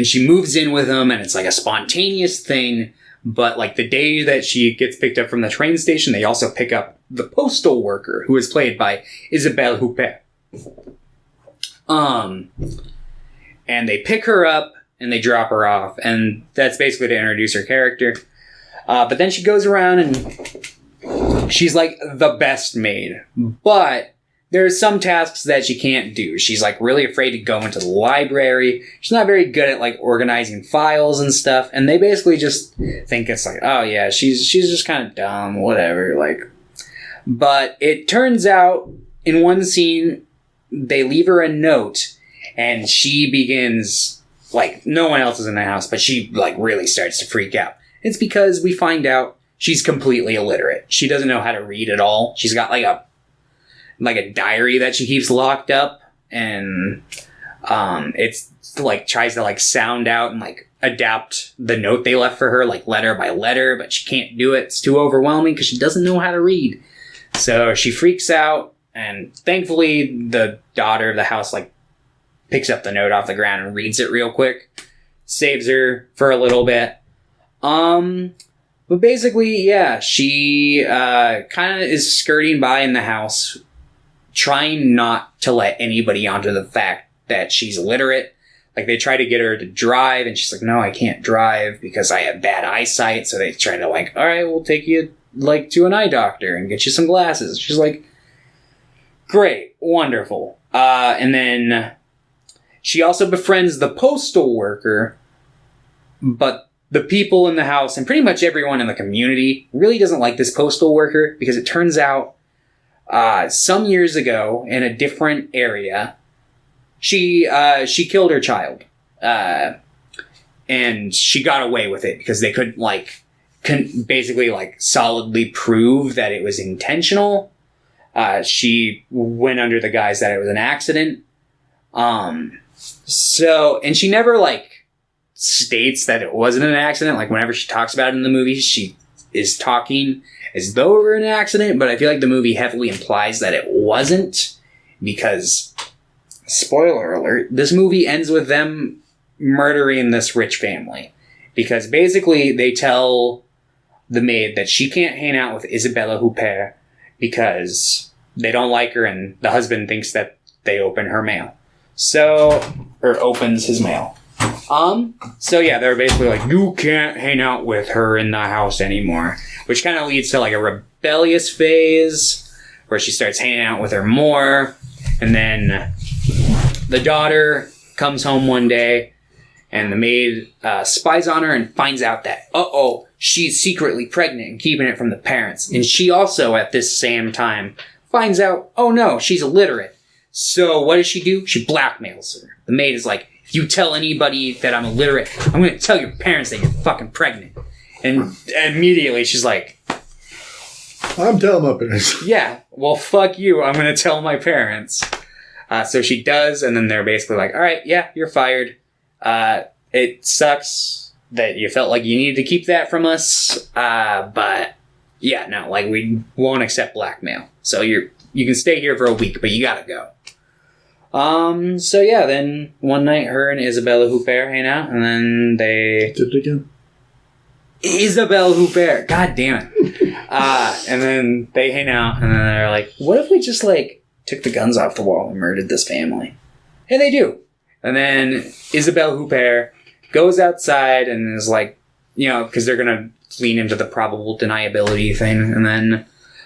she moves in with them, and it's like a spontaneous thing. But like the day that she gets picked up from the train station, they also pick up the postal worker, who is played by Isabelle Huppert. And they pick her up and they drop her off, and that's basically to introduce her character. But then she goes around and she's like the best maid, but there's some tasks that she can't do. She's like really afraid to go into the library. She's not very good at like organizing files and stuff. And they basically just think it's like, oh yeah, she's just kind of dumb, whatever. Like, but it turns out in one scene, they leave her a note and she begins like, no one else is in the house, but she like really starts to freak out. It's because we find out she's completely illiterate. She doesn't know how to read at all. She's got like a diary that she keeps locked up, and it's like tries to like sound out and like adapt the note they left for her like letter by letter, but she can't do it. It's too overwhelming because she doesn't know how to read. So she freaks out, and thankfully the daughter of the house like picks up the note off the ground and reads it real quick, saves her for a little bit. But basically, yeah, she kind of is skirting by in the house, trying not to let anybody onto the fact that she's illiterate. Like, they try to get her to drive, and she's like, no, I can't drive because I have bad eyesight. So they try to like, all right, we'll take you like to an eye doctor and get you some glasses. She's like, great, wonderful. And then she also befriends the postal worker, but the people in the house and pretty much everyone in the community really doesn't like this postal worker because it turns out some years ago in a different area, she killed her child. And she got away with it because they couldn't basically like solidly prove that it was intentional. She went under the guise that it was an accident. And she never like states that it wasn't an accident. Like whenever she talks about it in the movie, she is talking as though it were an accident, but I feel like the movie heavily implies that it wasn't because, spoiler alert, this movie ends with them murdering this rich family because basically they tell the maid that she can't hang out with Isabelle Huppert because they don't like her and the husband thinks that they open her mail. Or opens his mail. So yeah, they're basically like, you can't hang out with her in the house anymore, which kind of leads to like a rebellious phase where she starts hanging out with her more. And then the daughter comes home one day and the maid spies on her and finds out that, she's secretly pregnant and keeping it from the parents. And she also at this same time finds out, oh no, she's illiterate. So what does she do? She blackmails her. The maid is like, if you tell anybody that I'm illiterate, I'm going to tell your parents that you're fucking pregnant. And immediately she's like, I'm telling my parents. Yeah, well, fuck you. I'm going to tell my parents. So she does, and then they're basically like, all right, yeah, you're fired. It sucks that you felt like you needed to keep that from us. But yeah, no, like we won't accept blackmail. So you can stay here for a week, but you got to go. So yeah, then one night her and Isabelle Huppert hang out, and then they... Did it again? Isabelle Huppert! God damn it. And then they hang out, and then they're like, what if we just, like, took the guns off the wall and murdered this family? And they do. And then Isabelle Huppert goes outside and is like, because they're going to lean into the probable deniability thing. And then,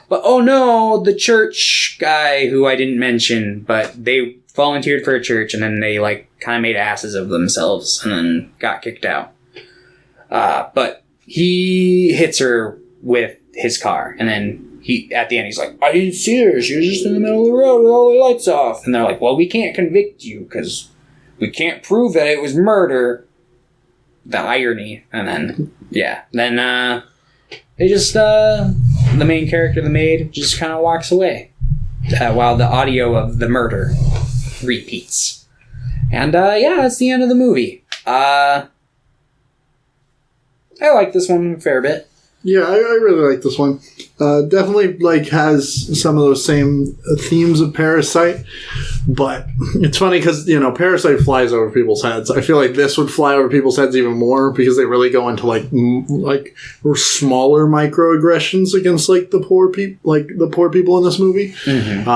but oh no, the church guy who I didn't mention, but they volunteered for a church and then they like kind of made asses of themselves and then got kicked out. But he hits her with his car and then at the end he's like, I didn't see her. She was just in the middle of the road with all the lights off. And they're like, well, we can't convict you because we can't prove that it was murder. The irony. And then, they just, the main character, the maid, just kind of walks away while the audio of the murder repeats. And, that's the end of the movie. I like this one a fair bit. Yeah, I really like this one. Definitely, has some of those same themes of Parasite. But it's funny because, Parasite flies over people's heads. I feel like this would fly over people's heads even more because they really go into, smaller microaggressions against, the poor people in this movie. Mm-hmm.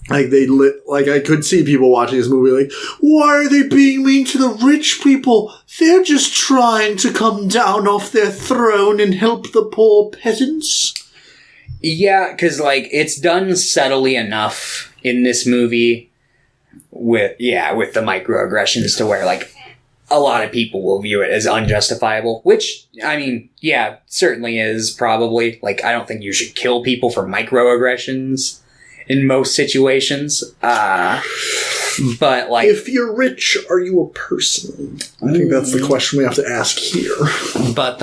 I could see people watching this movie why are they being mean to the rich people? They're just trying to come down off their throne and help the poor peasants. Yeah, because, it's done subtly enough in this movie with the microaggressions to where, a lot of people will view it as unjustifiable, which, certainly is probably. I don't think you should kill people for microaggressions in most situations. But, if you're rich, are you a person? I think that's the question we have to ask here. But,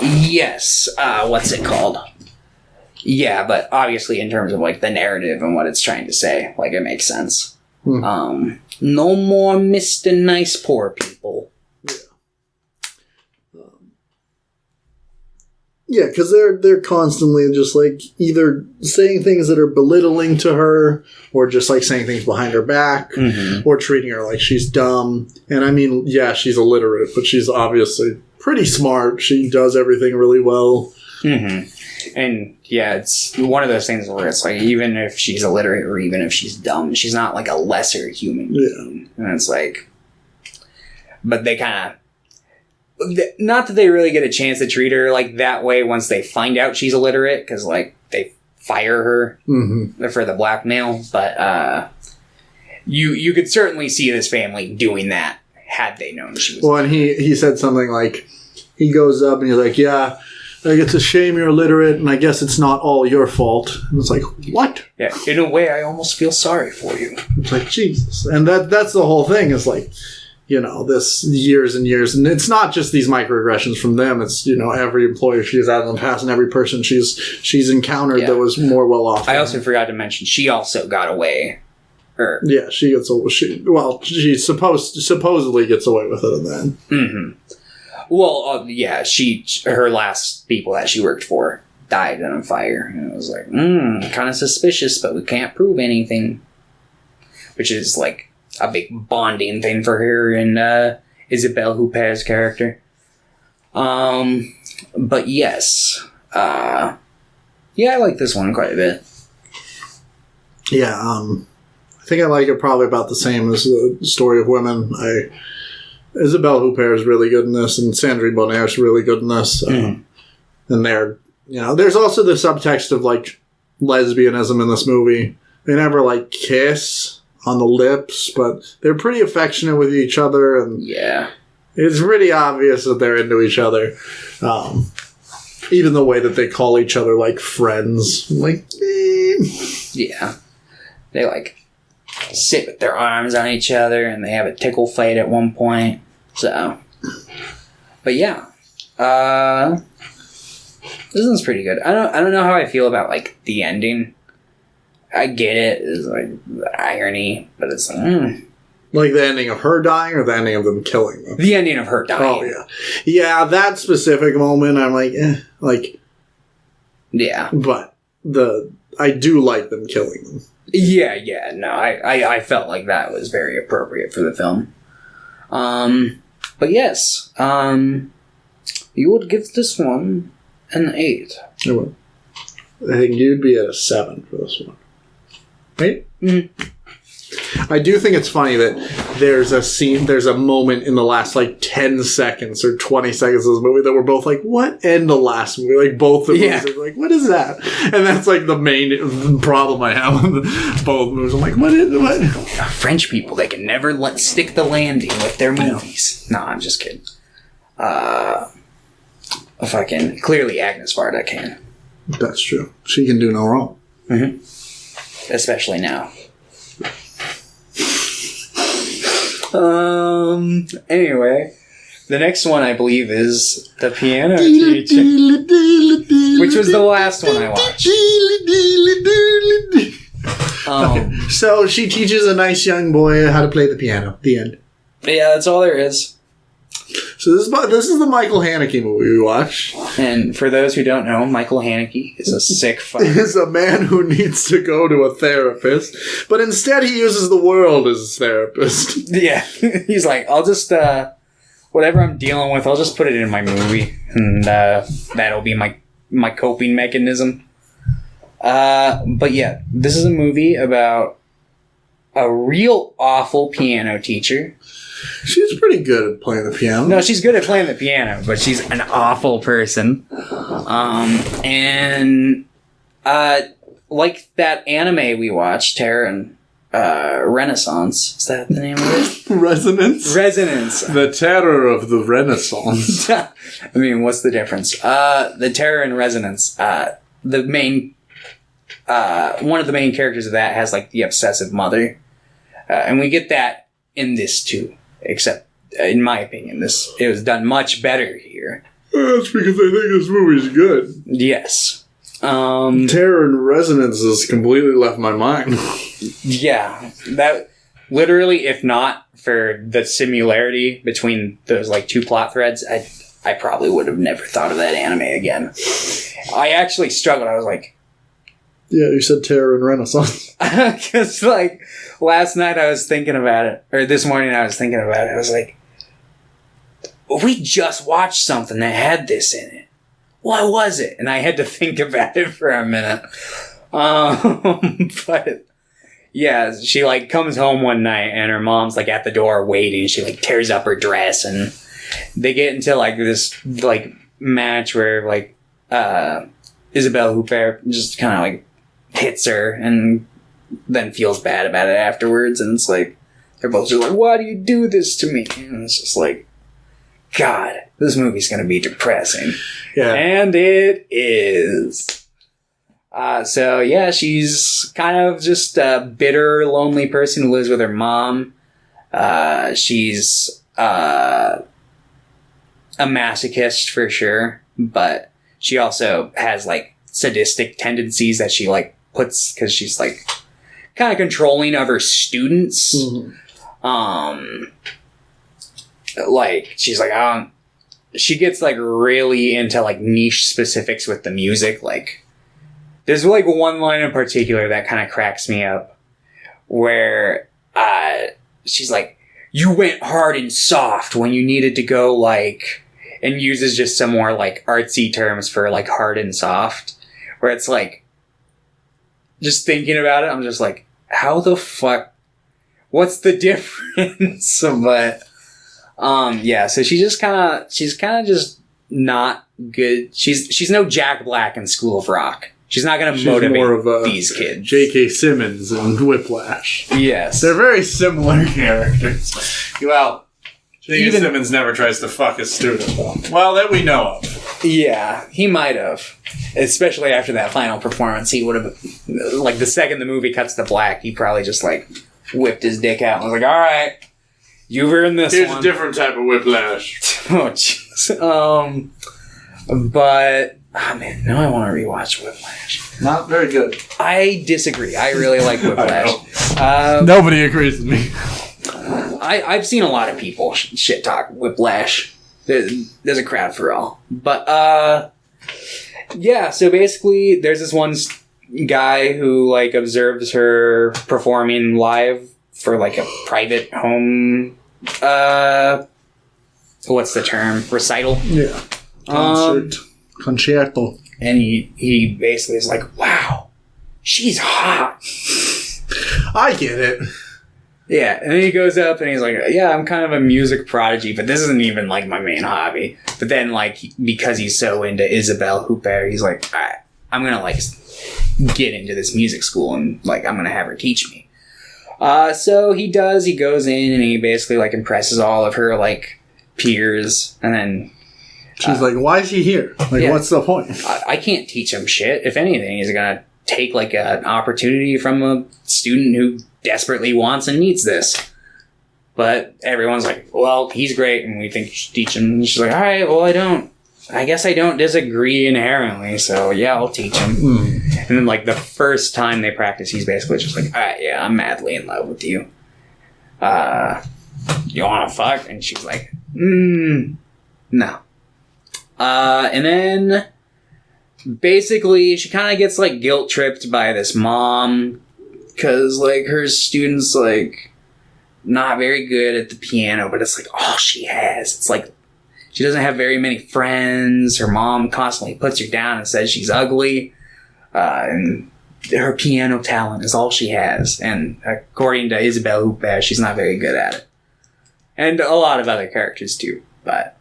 yes. What's it called? Yeah, but obviously in terms of, the narrative and what it's trying to say, it makes sense. No more Mr. Nice Poor People. Yeah, because they're constantly just either saying things that are belittling to her, or just saying things behind her back, or treating her like she's dumb. And she's illiterate, but she's obviously pretty smart. She does everything really well. Mm-hmm. And it's one of those things where it's even if she's illiterate or even if she's dumb, she's not a lesser human being. And it's but they kind of. Not that they really get a chance to treat her that way once they find out she's illiterate, because they fire her for the blackmail. But you could certainly see this family doing that had they known she was. Well, and he said something he goes up and he's like, "Yeah, it's a shame you're illiterate, and I guess it's not all your fault." And it's what? Yeah, in a way, I almost feel sorry for you. It's Jesus, and that's the whole thing. Is this years and years. And it's not just these microaggressions from them. It's, every employer she's had in the past and every person she's encountered that was more well off. I also forgot to mention, she also got away. Yeah, she gets away. She supposedly gets away with it in the end. Mm-hmm. Well, her last people that she worked for died in a fire. And it was kind of suspicious, but we can't prove anything. Which is a big bonding thing for her and Isabelle Huppert's character. But yes. I like this one quite a bit. Yeah, I think I like it probably about the same as the Story of Women. Isabelle Huppert is really good in this, and Sandrine Bonnaire is really good in this. And there's also the subtext of lesbianism in this movie. They never kiss on the lips, but they're pretty affectionate with each other, and it's pretty obvious that they're into each other. Even the way that they call each other friends, yeah, they sit with their arms on each other, and they have a tickle fight at one point. So, but this one's pretty good. I don't know how I feel about the ending. I get it. It's the irony, but it's the ending of her dying or the ending of them killing them? The ending of her dying. Oh, yeah. Yeah, that specific moment, I'm yeah. But I do like them killing them. Yeah. No, I felt like that was very appropriate for the film. But yes, you would give this one an 8. I would. I think you'd be at a 7 for this one. Right? Mm-hmm. I do think it's funny that there's a moment in the last, 10 seconds or 20 seconds of this movie that we're both like, what? And the last movie. Both the movies are like, what is that? And that's, the main problem I have with both movies. I'm like, what? French people, they can never stick the landing with their movies. No, I'm just kidding. Clearly Agnes Varda can. That's true. She can do no wrong. Mm-hmm. Especially now. Anyway, the next one I believe is The Piano Teacher, which was the last one I watched. Okay. So she teaches a nice young boy how to play the piano. The end. Yeah, that's all there is. So this is the Michael Haneke movie we watched. And for those who don't know, Michael Haneke is a sick fuck. Is a man who needs to go to a therapist, but instead he uses the world as his therapist. Yeah. He's like, I'll just, whatever I'm dealing with, I'll just put it in my movie. And that'll be my coping mechanism. But yeah, this is a movie about a real awful piano teacher. She's pretty good at playing the piano. No, she's good at playing the piano, but she's an awful person. Like that anime we watched, Terror and Renaissance. Is that the name of it? Resonance? The Terror of the Renaissance. I mean, what's the difference? The Terror and Resonance. The main... one of the main characters of that has, the obsessive mother. And we get that in this, too. Except, in my opinion, it was done much better here. That's because I think this movie's good. Yes. Terror and Resonance has completely left my mind. Yeah. That, literally, if not for the similarity between those, two plot threads, I probably would have never thought of that anime again. I actually struggled. I was like... Yeah, you said Terror and Renaissance. Because, last night I was thinking about it, or this morning I was thinking about it. I was like, we just watched something that had this in it. What was it? And I had to think about it for a minute. But, yeah, she, comes home one night and her mom's, at the door waiting. She, tears up her dress and they get into, this, match where, Isabelle Huppert just kind of, hits her and then feels bad about it afterwards, and it's they're both just why do you do this to me? And it's just God, this movie's gonna be depressing. Yeah. And it is. So yeah, she's kind of just a bitter, lonely person who lives with her mom. She's a masochist for sure, but she also has sadistic tendencies that she puts because she's kind of controlling of her students. Mm-hmm. She's she gets really into niche specifics with the music. There's one line in particular that kind of cracks me up where she's you went hard and soft when you needed to go and uses just some more artsy terms for hard and soft, where it's just thinking about it, I'm just how the fuck, what's the difference? But, yeah, so she's kind of just not good. She's no Jack Black in School of Rock. She's not going to motivate more of these kids. J.K. Simmons and Whiplash. Yes. They're very similar characters. Well, J.K. Simmons never tries to fuck his student, though. Well, that we know of. Yeah, he might have. Especially after that final performance, he would have... the second the movie cuts to black, he probably just, whipped his dick out and was all right, you've earned this Here's one. A different type of whiplash. Oh, jeez. But... Oh, man, now I want to rewatch Whiplash. Not very good. I disagree. I really like Whiplash. Nobody agrees with me. I've seen a lot of people shit talk Whiplash. There's a crowd for all. But, yeah, so basically there's this one guy who, observes her performing live for, a private home, what's the term? Recital? Yeah. Concerto. And he basically is wow, she's hot. I get it. Yeah, and then he goes up and he's like, yeah, I'm kind of a music prodigy, but this isn't even, like, my main hobby. But then, like, because he's so into Isabelle Huppert, he's like, all right, I'm gonna, like, get into this music school and, like, I'm gonna have her teach me. So he does, he goes in and he basically, like, impresses all of her, like, peers, and then... She's like, why is he here? Like, yeah. What's the point? I can't teach him shit. If anything, he's gonna take, like, an opportunity from a student who desperately wants and needs this. But everyone's like, well, he's great and we think you should teach him. And she's like, all right, well, I guess I don't disagree inherently, so yeah, I'll teach him. And then, like, the first time they practice, he's basically just like, all right, yeah, I'm madly in love with you. You wanna fuck? And she's like, no. And then basically she kind of gets, like, guilt tripped by this mom because, like, her student's, like, not very good at the piano, but it's, like, all she has. It's, like, she doesn't have very many friends. Her mom constantly puts her down and says she's ugly. And her piano talent is all she has. And according to Isabelle Huppert, she's not very good at it. And a lot of other characters, too. But,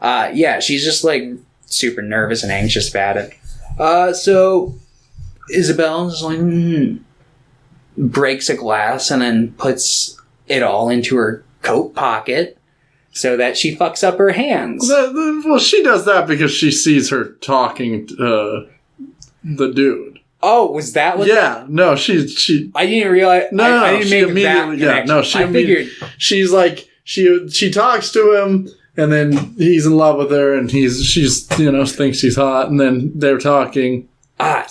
yeah, she's just, like, super nervous and anxious about it. So Isabelle's like, breaks a glass and then puts it all into her coat pocket so that she fucks up her hands. Well, she does that because she sees her talking to the dude. Oh, was that what? Yeah, no, she. I didn't realize. No, I didn't she make that immediately. connection. Yeah, no, she. I figured. She's like she talks to him, and then he's in love with her, and she's thinks she's hot, and then they're talking.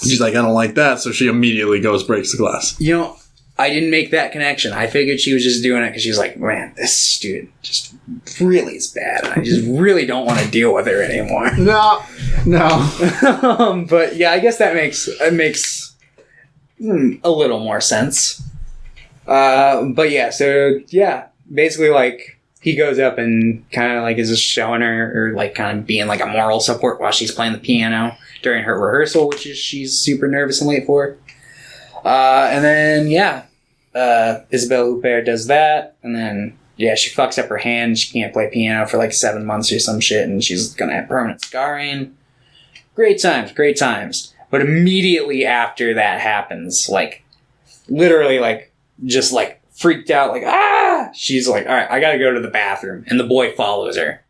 She's like, I don't like that, so she immediately breaks the glass. I didn't make that connection. I figured she was just doing it because she's like, man, this student just really is bad. And I just really don't want to deal with her anymore. No. But yeah, I guess that makes a little more sense. But yeah, so yeah, basically, like, he goes up and kind of, like, is just showing her, or, like, kind of being, like, a moral support while she's playing the piano during her rehearsal, which is she's super nervous and late for. And then, yeah, Isabelle Huppert does that, and then, yeah, she fucks up her hand. She can't play piano for, like, 7 months or some shit, and she's gonna have permanent scarring. Great times. But immediately after that happens, like, literally, like, just, like, freaked out, like, she's like, all right, I gotta go to the bathroom, and the boy follows her.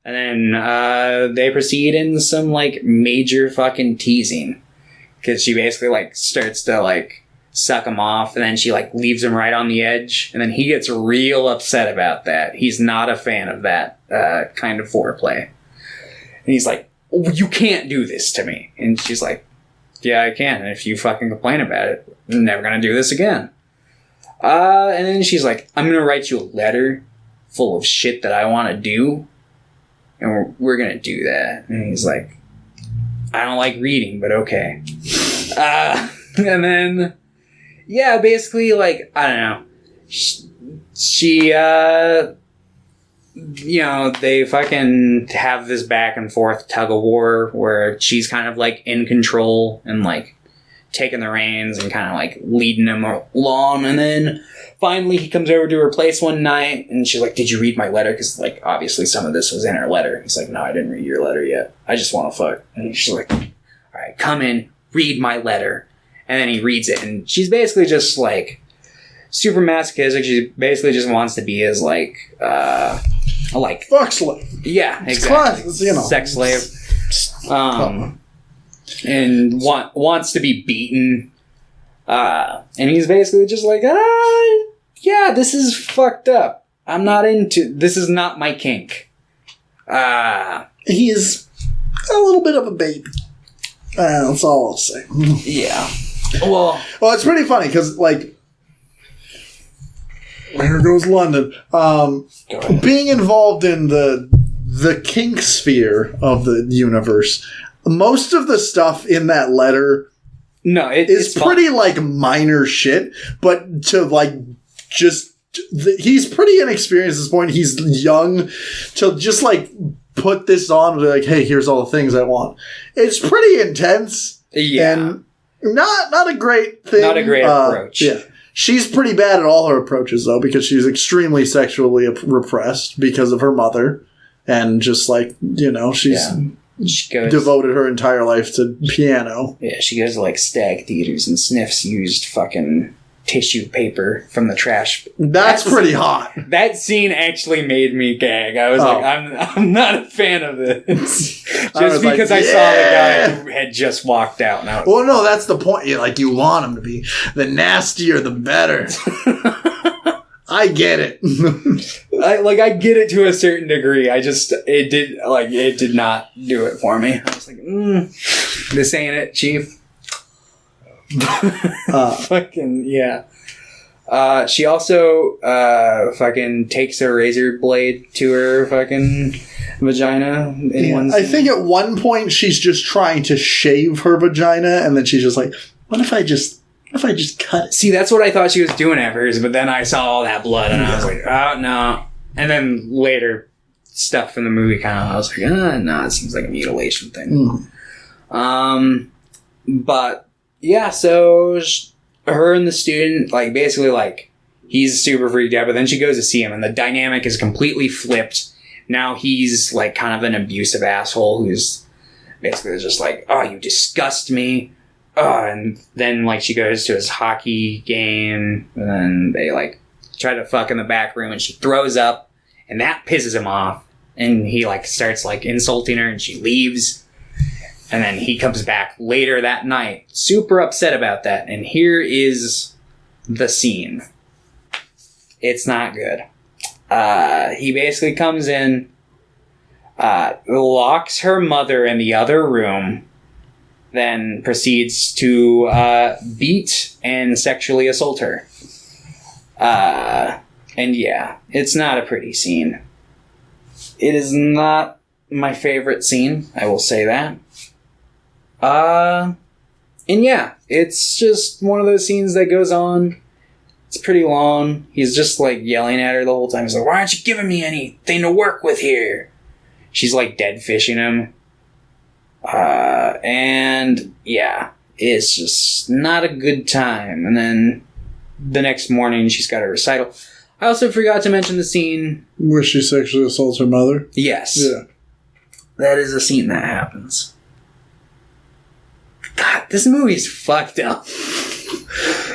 And then, they proceed in some, like, major fucking teasing. Because she basically, like, starts to, like, suck him off, and then she, like, leaves him right on the edge, and then he gets real upset about that. He's not a fan of that kind of foreplay. And he's like, oh, you can't do this to me. And she's like, yeah, I can, and if you fucking complain about it, I'm never gonna do this again. And then she's like, I'm gonna write you a letter full of shit that I want to do, and we're gonna do that. And he's like, I don't like reading, but okay. And then, yeah, basically, like, I don't know. She they fucking have this back and forth tug of war where she's kind of, like, in control and, like, taking the reins and kind of, like, leading him along. And then finally he comes over to her place one night and she's like, did you read my letter? Because, like, obviously some of this was in her letter. He's like, no, I didn't read your letter yet. I just want to fuck. And she's like, all right, come in, read my letter. And then he reads it, and she's basically just, like, super masochistic. She basically just wants to be his, like, fuck slave. Yeah, exactly. Sex slave. And wants to be beaten. And he's basically just like, yeah, this is fucked up. I'm not this is not my kink. He is a little bit of a baby. That's all I'll say. Yeah. Well, it's pretty funny because, like, here goes London. Being involved in the kink sphere of the universe, most of the stuff in that letter is pretty, like, minor shit. But to, like, just he's pretty inexperienced at this point. He's young to just, like, put this on and be like, hey, here's all the things I want. It's pretty intense. Yeah. And not a great thing. Not a great approach. Yeah. She's pretty bad at all her approaches, though, because she's extremely sexually repressed because of her mother. And just like, you know, she's devoted her entire life to piano. Yeah, she goes to like stag theaters and sniffs used fucking tissue paper from the trash. That's pretty hot. That scene actually made me gag. I was like, I'm not a fan of this. Just because I saw the guy who had just walked out. And I was well, no, that's the point. You want him to be. The nastier, the better. I get it. I get it to a certain degree. It did not do it for me. I was like, this ain't it, Chief. Fucking yeah. She also fucking takes a razor blade to her fucking vagina in one scene. I think at one point she's just trying to shave her vagina, and then she's just like, what if I just cut it? See, that's what I thought she was doing at first, but then I saw all that blood and I was like, oh no. And then later stuff from the movie I was like, no, it seems like a mutilation thing. But yeah, so her and the student, like, basically, like, he's super freaked out, but then she goes to see him, and the dynamic is completely flipped. Now he's, like, kind of an abusive asshole who's basically just like, oh, you disgust me. Oh, and then, like, she goes to his hockey game, and then they, like, try to fuck in the back room, and she throws up, and that pisses him off, and he, like, starts, like, insulting her, and she leaves. And then he comes back later that night, super upset about that. And here is the scene. It's not good. He basically comes in, locks her mother in the other room, then proceeds to beat and sexually assault her. And yeah, it's not a pretty scene. It is not my favorite scene, I will say that. And yeah, it's just one of those scenes that goes on. It's pretty long. He's just like yelling at her the whole time. He's like, why aren't you giving me anything to work with here? She's like dead fishing him. And yeah, it's just not a good time. And then the next morning she's got a recital. I also forgot to mention the scene where she sexually assaults her mother. Yes. Yeah. That is a scene that happens. God, this movie's fucked up.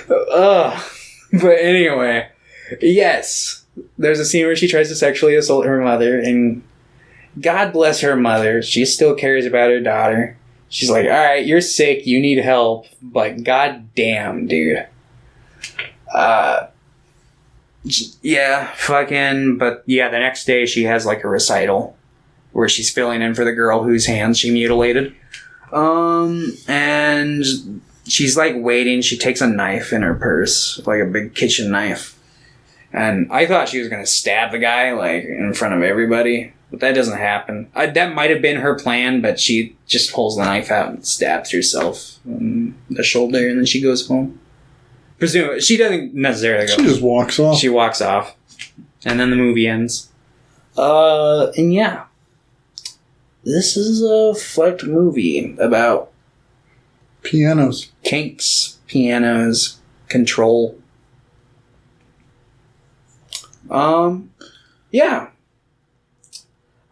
Ugh. But anyway, yes, there's a scene where she tries to sexually assault her mother, and God bless her mother, she still cares about her daughter. She's like, alright, you're sick, you need help, but god damn, dude. Yeah, fucking, but yeah, the next day she has like a recital where she's filling in for the girl whose hands she mutilated. And she's like waiting. She takes a knife in her purse, like a big kitchen knife. And I thought she was going to stab the guy, like, in front of everybody. But that doesn't happen. That might have been her plan, but she just pulls the knife out and stabs herself in the shoulder, and then she goes home. Presumably, she doesn't necessarily go home. She just walks off. She walks off. And then the movie ends. And yeah. This is a fucked movie about pianos, kinks, pianos, control. Yeah.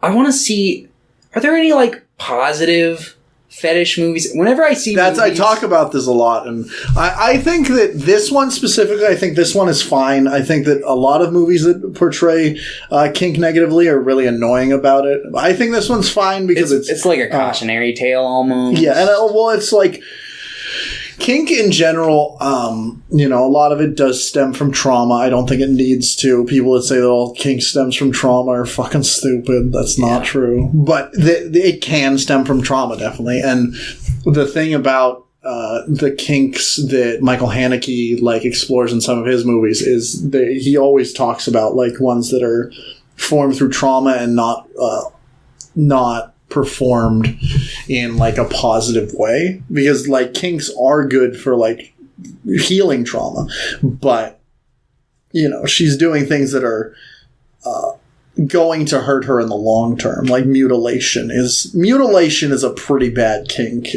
I want to see. Are there any like positive fetish movies? Whenever I see movies, I talk about this a lot, and I think that this one specifically, I think this one is fine. I think that a lot of movies that portray kink negatively are really annoying about it. I think this one's fine because it's like a cautionary tale almost. Yeah, and it's like kink in general, a lot of it does stem from trauma. I don't think it needs to. People that say that all kink stems from trauma are fucking stupid. That's not true. But it can stem from trauma, definitely. And the thing about the kinks that Michael Haneke like explores in some of his movies is that he always talks about like ones that are formed through trauma and not performed in like a positive way, because like kinks are good for like healing trauma, but she's doing things that are going to hurt her in the long term. Like mutilation is a pretty bad kink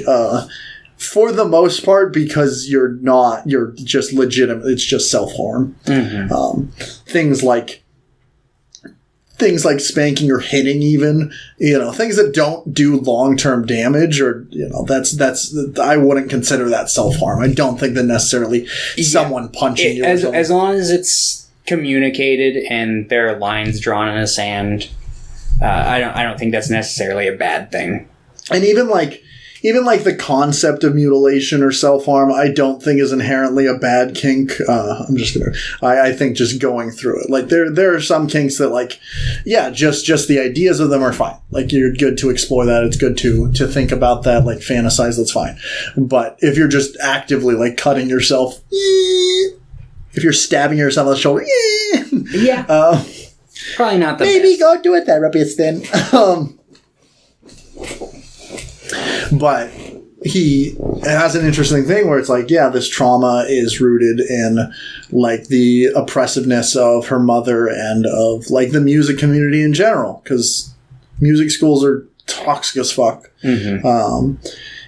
for the most part, because you're just legitimate. It's just self-harm. Mm-hmm. Things like spanking or hitting, even, things that don't do long-term damage, or, that's I wouldn't consider that self-harm. I don't think that necessarily someone punching you. As long as it's communicated and there are lines drawn in the sand, I don't think that's necessarily a bad thing. And even the concept of mutilation or self-harm, I don't think is inherently a bad kink. I think just going through it. Like, there are some kinks that, like, just the ideas of them are fine. Like, you're good to explore that. It's good to think about that, like, fantasize, that's fine. But if you're just actively, like, cutting yourself, if you're stabbing yourself on the shoulder, probably not the maybe best. Go to a therapist then. But he has an interesting thing where it's like, this trauma is rooted in, like, the oppressiveness of her mother and of, like, the music community in general, because music schools are toxic as fuck. Mm-hmm.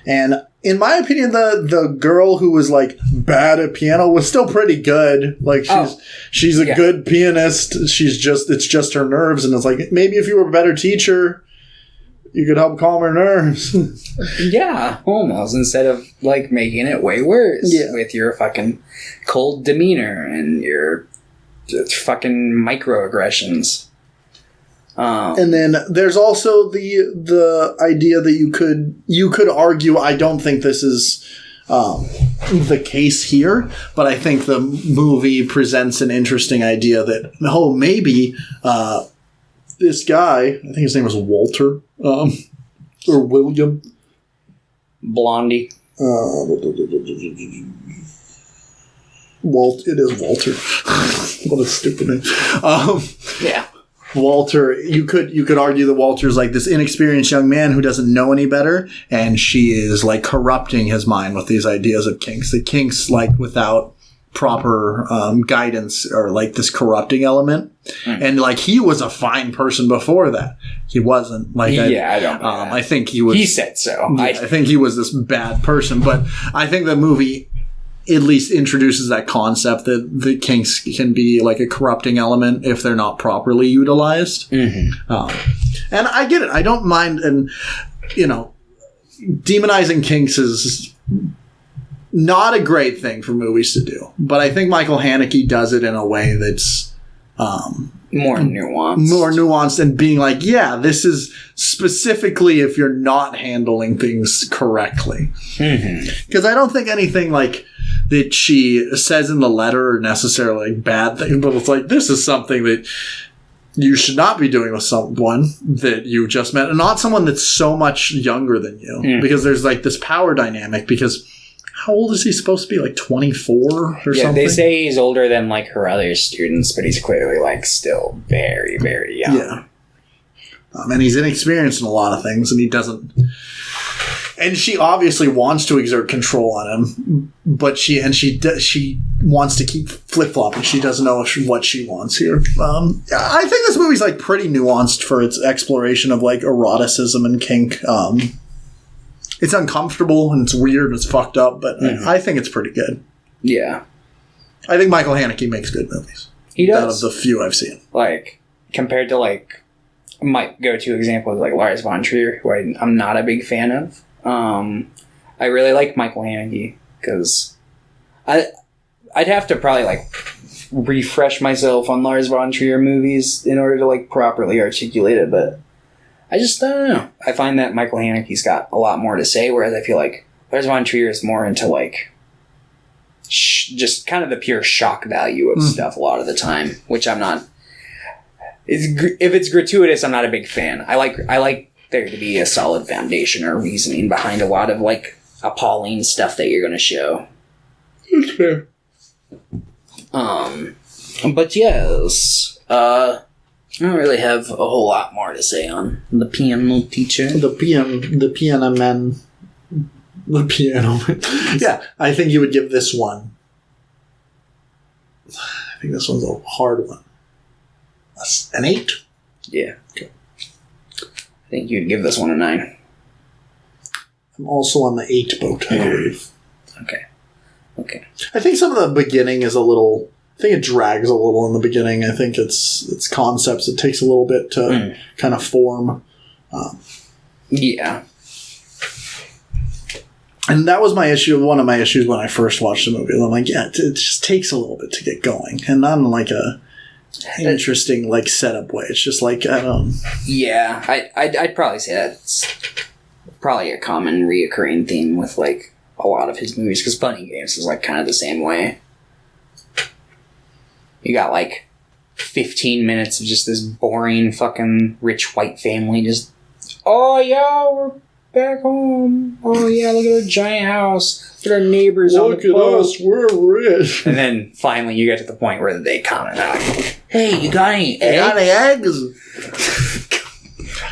And in my opinion, the girl who was, like, bad at piano was still pretty good. Like, she's a good pianist. It's just her nerves, and it's like, maybe if you were a better teacher, you could help calm her nerves. Yeah, almost. Instead of, like, making it way worse with your fucking cold demeanor and your fucking microaggressions. And then there's also the idea that you could argue, I don't think this is the case here, but I think the movie presents an interesting idea that, maybe this guy, I think his name was Walter, or William. Blondie. It is Walter. What a stupid name. Yeah. Walter, you could argue that Walter's like this inexperienced young man who doesn't know any better, and she is, like, corrupting his mind with these ideas of kinks. The kinks, like, without proper guidance, are like this corrupting element. And, like, he was a fine person before that. He wasn't. Like, I don't know I think he was. He said so. I think he was this bad person, but I think the movie at least introduces that concept that the kinks can be, like, a corrupting element if they're not properly utilized. Mm-hmm. And I get it. I don't mind. And, demonizing kinks is not a great thing for movies to do. But I think Michael Haneke does it in a way that's more nuanced. And being like, this is specifically if you're not handling things correctly. Because I don't think anything, like, that she says in the letter are necessarily like bad things, but it's like, this is something that you should not be doing with someone that you just met, and not someone that's so much younger than you. Because there's, like, this power dynamic, because how old is he supposed to be? Like 24 or something? Yeah, they say he's older than, like, her other students, but he's clearly, like, still very, very young. Yeah. And he's inexperienced in a lot of things, and he doesn't. And she obviously wants to exert control on him, but she wants to keep flip-flopping. She doesn't know what she wants here. I think this movie's, like, pretty nuanced for its exploration of, like, eroticism and kink. It's uncomfortable and it's weird and it's fucked up, but I think it's pretty good. Yeah. I think Michael Haneke makes good movies. He does. Out of the few I've seen. Like, compared to, like, my go-to example is, like, Lars von Trier, who I'm not a big fan of. I really like Michael Haneke, because I'd have to probably, like, refresh myself on Lars von Trier movies in order to, like, properly articulate it, but I don't know. I find that Michael Haneke's got a lot more to say, whereas I feel like Lars von Trier is more into, like, just kind of the pure shock value of stuff a lot of the time, which I'm not. If it's gratuitous, I'm not a big fan. I like there to be a solid foundation or reasoning behind a lot of, like, appalling stuff that you're going to show. That's fair. But yes, I don't really have a whole lot more to say on the piano teacher. The piano man. The piano man. Yeah, I think you would give this one. I think this one's a hard one. An 8? Yeah. Okay. I think you'd give this one a 9. I'm also on the 8 boat, I believe. Okay. I think some of the beginning is a little... I think it drags a little in the beginning. I think it's concepts. It takes a little bit to kind of form. Yeah. And that was my issue. One of my issues when I first watched the movie. I'm like, yeah, it just takes a little bit to get going, and not in like a interesting like setup way. It's just like I don't. Yeah, I'd probably say that's probably a common reoccurring theme with like a lot of his movies, because Funny Games is like kind of the same way. You got like 15 minutes of just this boring fucking rich white family just, oh yeah, we're back home. Oh yeah, look at our giant house. Look at our neighbors on the boat. Look at us, we're rich. And then finally you get to the point where they comment out, hey, you got any eggs? You got any eggs?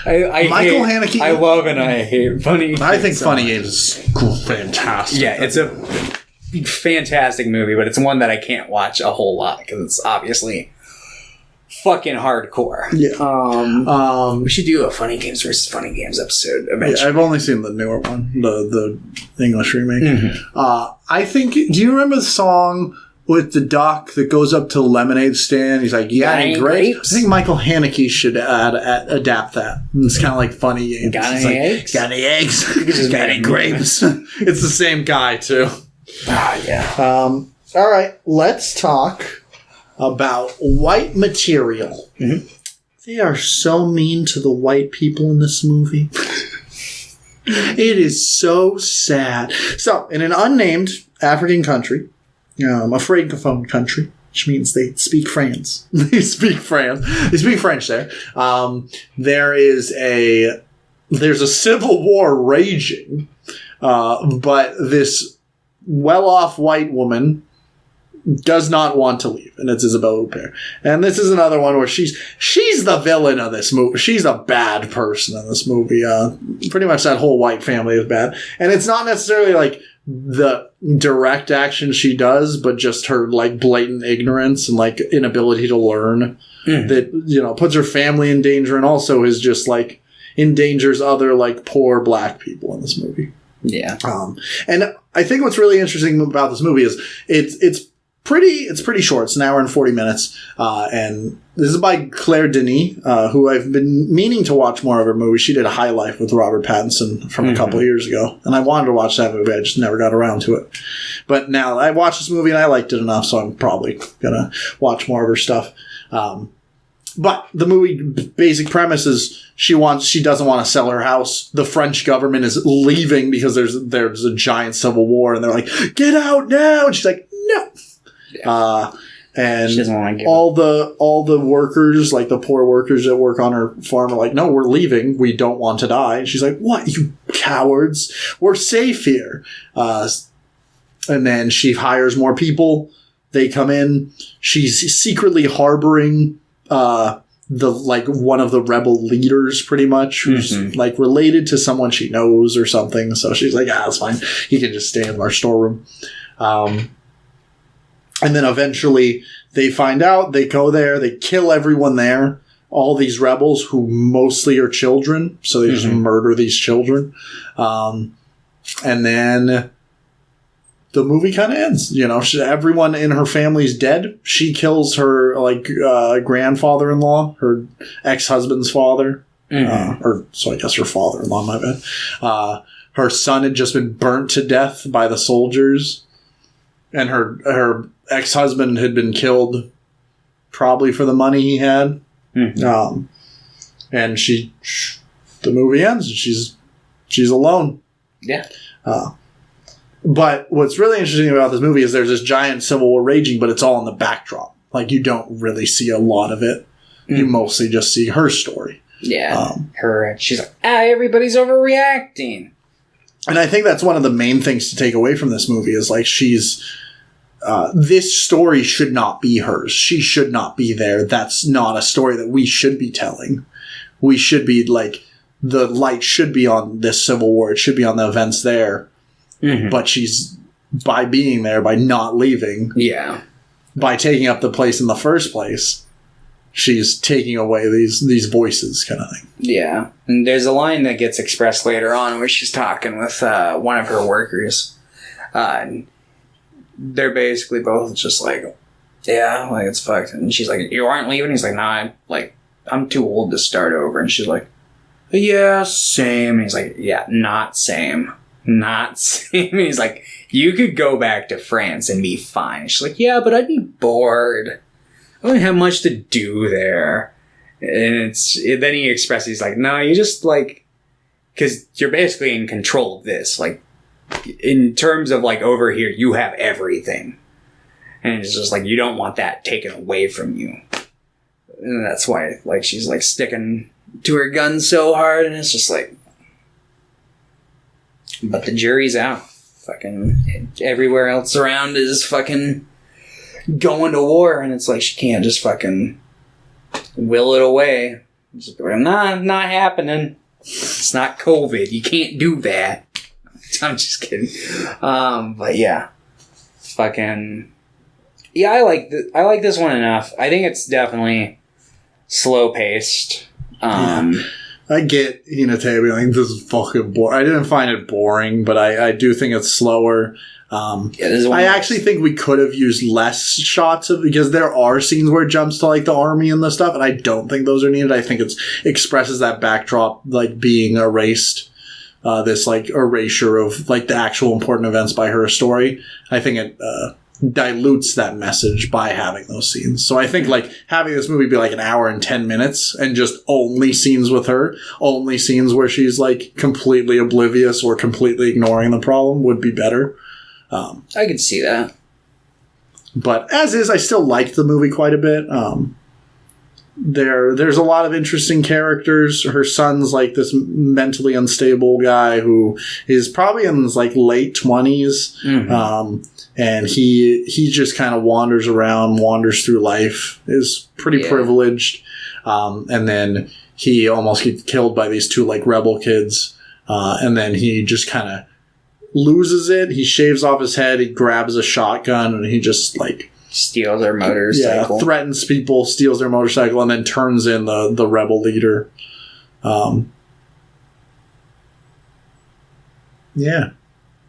I Michael Haneke. I love and I hate Funny Games. I think Funny Games is fantastic. Yeah, it's a fantastic movie, but it's one that I can't watch a whole lot because it's obviously fucking hardcore. Yeah. We should do a Funny Games versus Funny Games episode eventually. Yeah, I've only seen the newer one, the English remake. I think. Do you remember the song with the duck that goes up to the lemonade stand? He's like, "Yeah, any grapes?" I think Michael Haneke should adapt that. It's kind of like Funny Games. Got any eggs? Got any eggs? Got any grapes? It's the same guy too. Yeah. All right, let's talk about white material. They are so mean to the white people in this movie. It is so sad. So, in an unnamed African country, a francophone country, which means they speak French. They speak French there. There's a civil war raging, but this well-off white woman does not want to leave, and it's Isabelle Huppert. And this is another one where she's the villain of this movie. She's a bad person in this movie. Pretty much that whole white family is bad. And it's not necessarily like the direct action she does, but just her like blatant ignorance and like inability to learn that, puts her family in danger, and also is just like endangers other like poor black people in this movie. Yeah. And I think what's really interesting about this movie is it's pretty short. It's an hour and 40 minutes. And this is by Claire Denis, who I've been meaning to watch more of her movies. She did High Life with Robert Pattinson from a couple of years ago. And I wanted to watch that movie. I just never got around to it. But now I watched this movie and I liked it enough, so I'm probably going to watch more of her stuff. But the movie basic premise is she doesn't want to sell her house. The French government is leaving because there's a giant civil war, and they're like, "Get out now!" And she's like, "No." Yeah. And she doesn't want to give all the workers, like the poor workers that work on her farm, are like, "No, we're leaving. We don't want to die." And she's like, "What, you cowards? We're safe here." And then she hires more people. They come in. She's secretly harboring one of the rebel leaders, pretty much, who's like related to someone she knows or something. So she's like, that's fine. He can just stay in our storeroom. And then eventually they find out, they go there, they kill everyone there. All these rebels who mostly are children. So they just murder these children. And then the movie kind of ends. Everyone in her family's dead. She kills her grandfather-in-law, her ex-husband's father, so I guess her father-in-law. My bad. Her son had just been burnt to death by the soldiers, and her ex-husband had been killed, probably for the money he had. And the movie ends, and she's alone. Yeah. But what's really interesting about this movie is there's this giant civil war raging, but it's all in the backdrop. Like, you don't really see a lot of it. You mostly just see her story. Yeah. She's like, everybody's overreacting. And I think that's one of the main things to take away from this movie is, like, this story should not be hers. She should not be there. That's not a story that we should be telling. We should be, like, the light should be on this civil war. It should be on the events there. But she's, by being there, by not leaving, by taking up the place in the first place, she's taking away these voices kind of thing. Yeah. And there's a line that gets expressed later on where she's talking with one of her workers. They're basically both just like, yeah, like, it's fucked. And she's like, you aren't leaving? He's like, nah, I'm too old to start over. And she's like, yeah, same. And he's like, yeah, not same. Not same. And he's like, you could go back to France and be fine. She's like, yeah, but I'd be bored. I wouldn't have much to do there. And then he expresses, he's like, no, you just like, because you're basically in control of this. Like, in terms of like over here, you have everything. And it's just like, you don't want that taken away from you. And that's why, like, she's like sticking to her gun so hard. And it's just like, but the jury's out. Fucking everywhere else around is fucking going to war. And it's like, she can't just fucking will it away. Just going, not happening. It's not COVID. You can't do that. I'm just kidding. But yeah. Fucking... Yeah, I like this one enough. I think it's definitely slow-paced. I get Hinata being like, this is fucking boring. I didn't find it boring, but I do think it's slower. I actually think we could have used less shots of, because there are scenes where it jumps to like the army and the stuff, and I don't think those are needed. I think it expresses that backdrop like being erased. This like erasure of like the actual important events by her story. I think it dilutes that message by having those scenes. So I think like having this movie be like an hour and 10 minutes and just only scenes with her, only scenes where she's like completely oblivious or completely ignoring the problem would be better. I could see that. But as is, I still liked the movie quite a bit. There's a lot of interesting characters. Her son's like this mentally unstable guy who is probably in his like late 20s. Mm-hmm. And he just kind of wanders through life, is pretty privileged. And then he almost gets killed by these two like rebel kids. And then he just kind of loses it. He shaves off his head. He grabs a shotgun and he just like steals their motorcycle. Yeah, threatens people, steals their motorcycle, and then turns in the rebel leader. Yeah.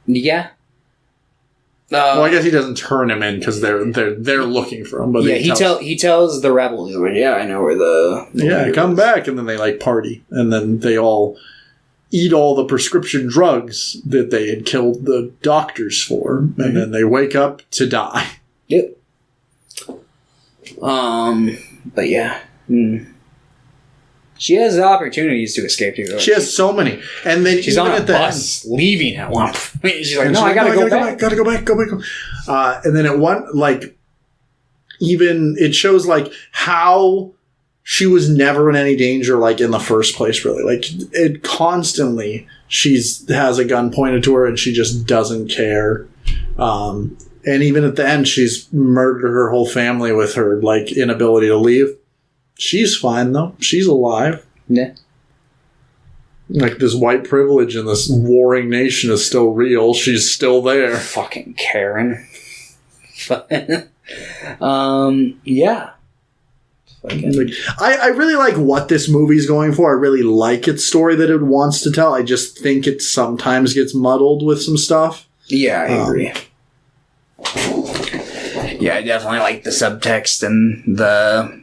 Yeah. Well, I guess he doesn't turn him in because they're looking for him. But yeah, he tells the rebels, yeah, I know where the come back, and then they like party, and then they all eat all the prescription drugs that they had killed the doctors for, and then they wake up to die. Yep. But yeah. She has opportunities to escape to. She has so many. And then she's on a bus leaving at one point. She's like, I gotta go back. Gotta go back. And then at one, like, even it shows, like, how she was never in any danger, like, in the first place, really. Like, it constantly, has a gun pointed to her and she just doesn't care. And even at the end, she's murdered her whole family with her, like, inability to leave. She's fine, though. She's alive. Yeah. Like, this white privilege in this warring nation is still real. She's still there. Fucking Karen. Yeah. Fucking. I really like what this movie's going for. I really like its story that it wants to tell. I just think it sometimes gets muddled with some stuff. Yeah, I agree. Yeah, I definitely like the subtext and the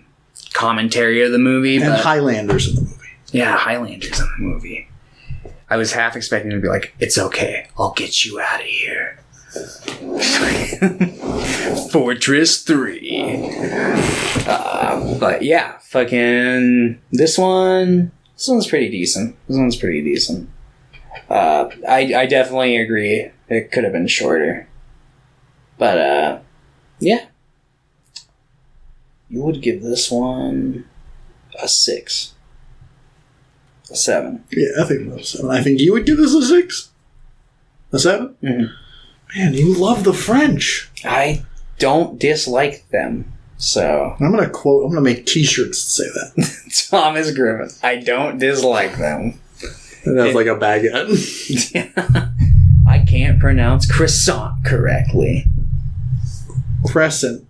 commentary of the movie. And Highlanders in the movie. Yeah, Highlanders in the movie. I was half expecting to be like, it's okay, I'll get you out of here. Fortress 3. But yeah, fucking this one's pretty decent. I definitely agree. It could have been shorter. But yeah. You would give this one a 6. A 7. Yeah, I think that's a 7. I think you would give this a 6? A 7? Mm-hmm. Man, you love the French. I don't dislike them, so... I'm going to make t-shirts that say that. Thomas Griffin. I don't dislike them. And that's like a baguette. Yeah. I can't pronounce croissant correctly. Crescent.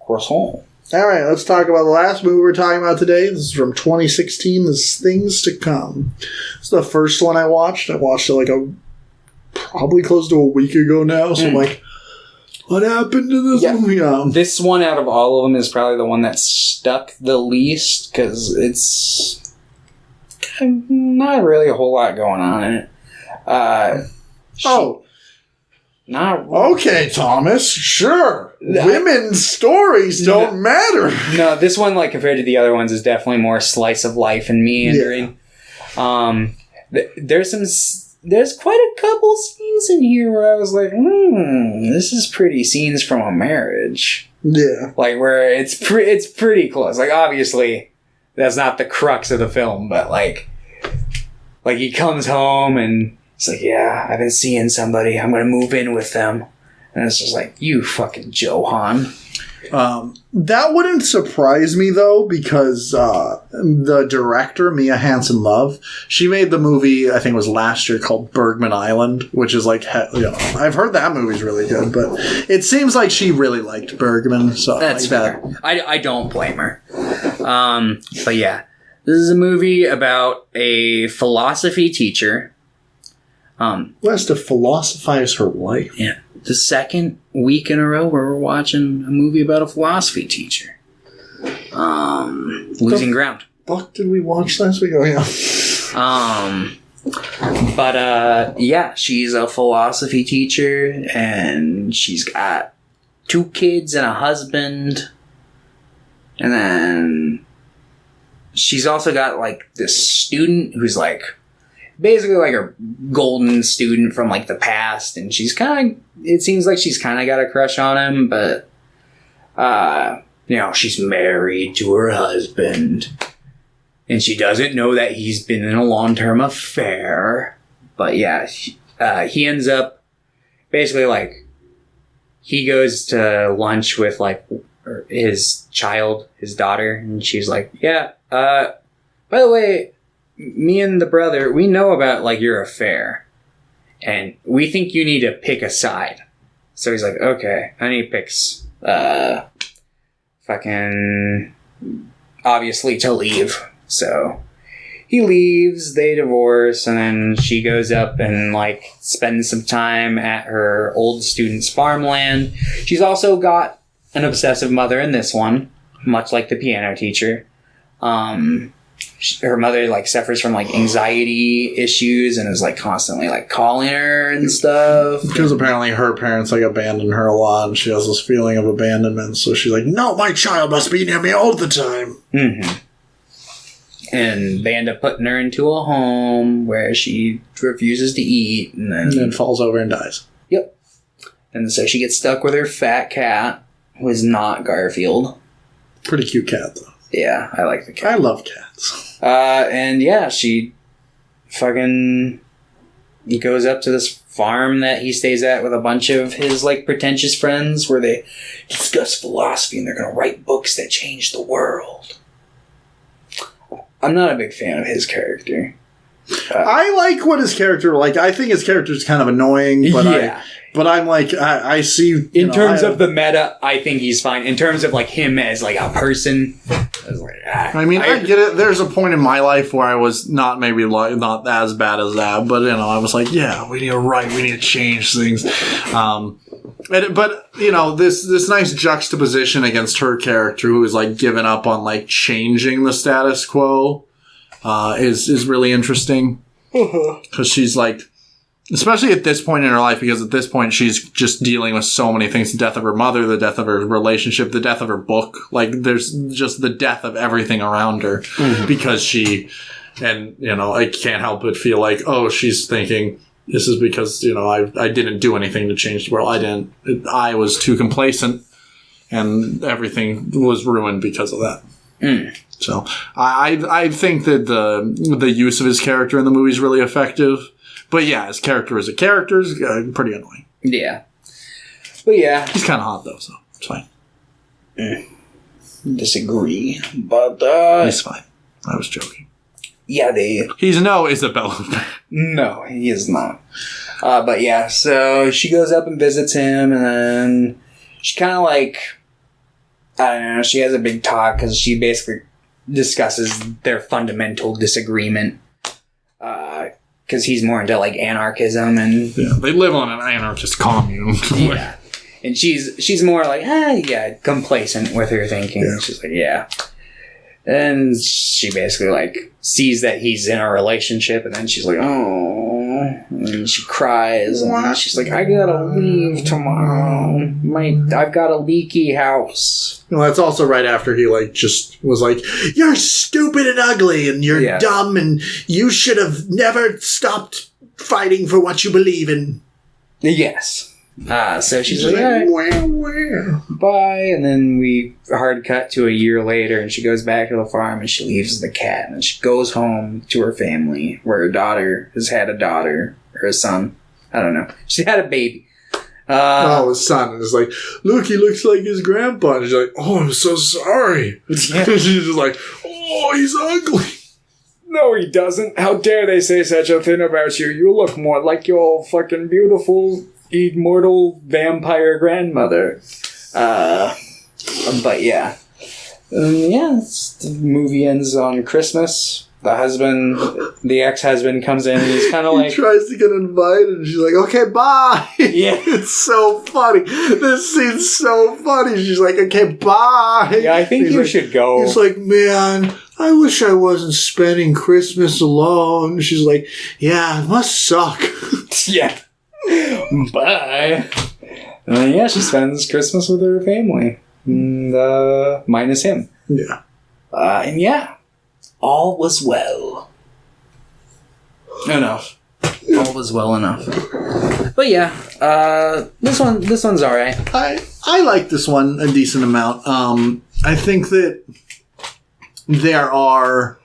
Croissant. All right, let's talk about the last movie we're talking about today. This is from 2016. This is Things to Come. It's the first one I watched. I watched it like probably close to a week ago now. So I'm like, what happened to this movie? This one out of all of them is probably the one that stuck the least because it's not really a whole lot going on in it. Not okay, Thomas. Sure, women's stories don't matter. No, this one, like compared to the other ones, is definitely more slice of life and meandering. Yeah. There's quite a couple scenes in here where I was like, this is pretty scenes from a marriage. Yeah, like where it's pretty close. Like obviously, that's not the crux of the film, but like he comes home and. It's like, yeah, I've been seeing somebody. I'm going to move in with them. And it's just like, you fucking Johan. That wouldn't surprise me, though, because the director, Mia Hansen-Løve, she made the movie, I think it was last year, called Bergman Island, which is like, I've heard that movie's really good, but it seems like she really liked Bergman. So that's like fair. I don't blame her. But yeah, this is a movie about a philosophy teacher who has to philosophize her life. Yeah. The second week in a row where we're watching a movie about a philosophy teacher. Losing Ground. Fuck did we watch last week? Oh, yeah. Yeah, she's a philosophy teacher and she's got 2 kids and a husband. And then she's also got like this student who's like basically like a golden student from like the past, and it seems like she's kind of got a crush on him, but she's married to her husband and she doesn't know that he's been in a long-term affair. But yeah, he ends up basically like he goes to lunch with like his daughter, and she's like, yeah, by the way, me and the brother, we know about, like, your affair. And we think you need to pick a side. So he's like, okay. And he picks, obviously to leave. So he leaves, they divorce, and then she goes up and, like, spends some time at her old student's farmland. She's also got an obsessive mother in this one, much like the piano teacher. Her mother like suffers from like anxiety issues and is like constantly like calling her and stuff. Because apparently her parents like abandoned her a lot, and she has this feeling of abandonment. So she's like, "No, my child must be near me all the time." Mm-hmm. And they end up putting her into a home where she refuses to eat, and then falls over and dies. Yep. And so she gets stuck with her fat cat, who is not Garfield. Pretty cute cat though. Yeah, I like the cat. I love cats. And yeah, he goes up to this farm that he stays at with a bunch of his like pretentious friends where they discuss philosophy and they're going to write books that change the world. I'm not a big fan of his character. I like what his character, like, I think his character is kind of annoying, but yeah. But I'm like, I see... In terms of the meta, I think he's fine. In terms of, like, him as, like, a person... I get it. There's a point in my life where I was not as bad as that, but, I was like, yeah, we need to change things. But, this nice juxtaposition against her character who is, like, given up on, like, changing the status quo is really interesting. Because she's, like... Especially at this point in her life, because at this point she's just dealing with so many things. The death of her mother, the death of her relationship, the death of her book. Like, there's just the death of everything around her. Mm-hmm. Because I can't help but feel like, she's thinking, this is because, I didn't do anything to change the world. I didn't. I was too complacent, and everything was ruined because of that. Mm. So, I think that the use of his character in the movie is really effective. But yeah, his character as a character is pretty annoying. Yeah. But yeah. He's kind of hot, though, so it's fine. Disagree. But, he's fine. I was joking. Yeah, he's no Isabelle Huppert. No, he is not. But yeah, so she goes up and visits him, and then she kind of like... I don't know, she has a big talk because she basically discusses their fundamental disagreement. Because he's more into, like, anarchism and... Yeah, they live on an anarchist commune. Yeah. And she's more like, complacent with her thinking. Yeah. She's like, yeah. And she basically, like, sees that he's in a relationship, and then she's like, oh. And she cries, and she's like, I gotta leave tomorrow. I've got a leaky house. Well, that's also right after he, like, just was like, you're stupid and ugly, and you're dumb, and you should have never stopped fighting for what you believe in. Yes. So she's like, where? Bye. And then we hard cut to a year later, and she goes back to the farm, and she leaves the cat, and she goes home to her family, where her daughter has had a daughter, or a son. I don't know. She had a baby. His son. And it's like, look, he looks like his grandpa. And she's like, oh, I'm so sorry. Yeah. She's just like, oh, he's ugly. No, he doesn't. How dare they say such a thing about you? You look more like your fucking beautiful... immortal vampire grandmother. But yeah. The movie ends on Christmas. The ex-husband comes in and he's kind of like... He tries to get invited and she's like, okay, bye. Yeah. It's so funny. This scene's so funny. She's like, okay, bye. Yeah, I think you should go. He's like, man, I wish I wasn't spending Christmas alone. She's like, yeah, it must suck. Yeah. Bye. She spends Christmas with her family. And, minus him. Yeah. All was well. Enough. All was well enough. But yeah, this one's alright. I like this one a decent amount. I think that there are...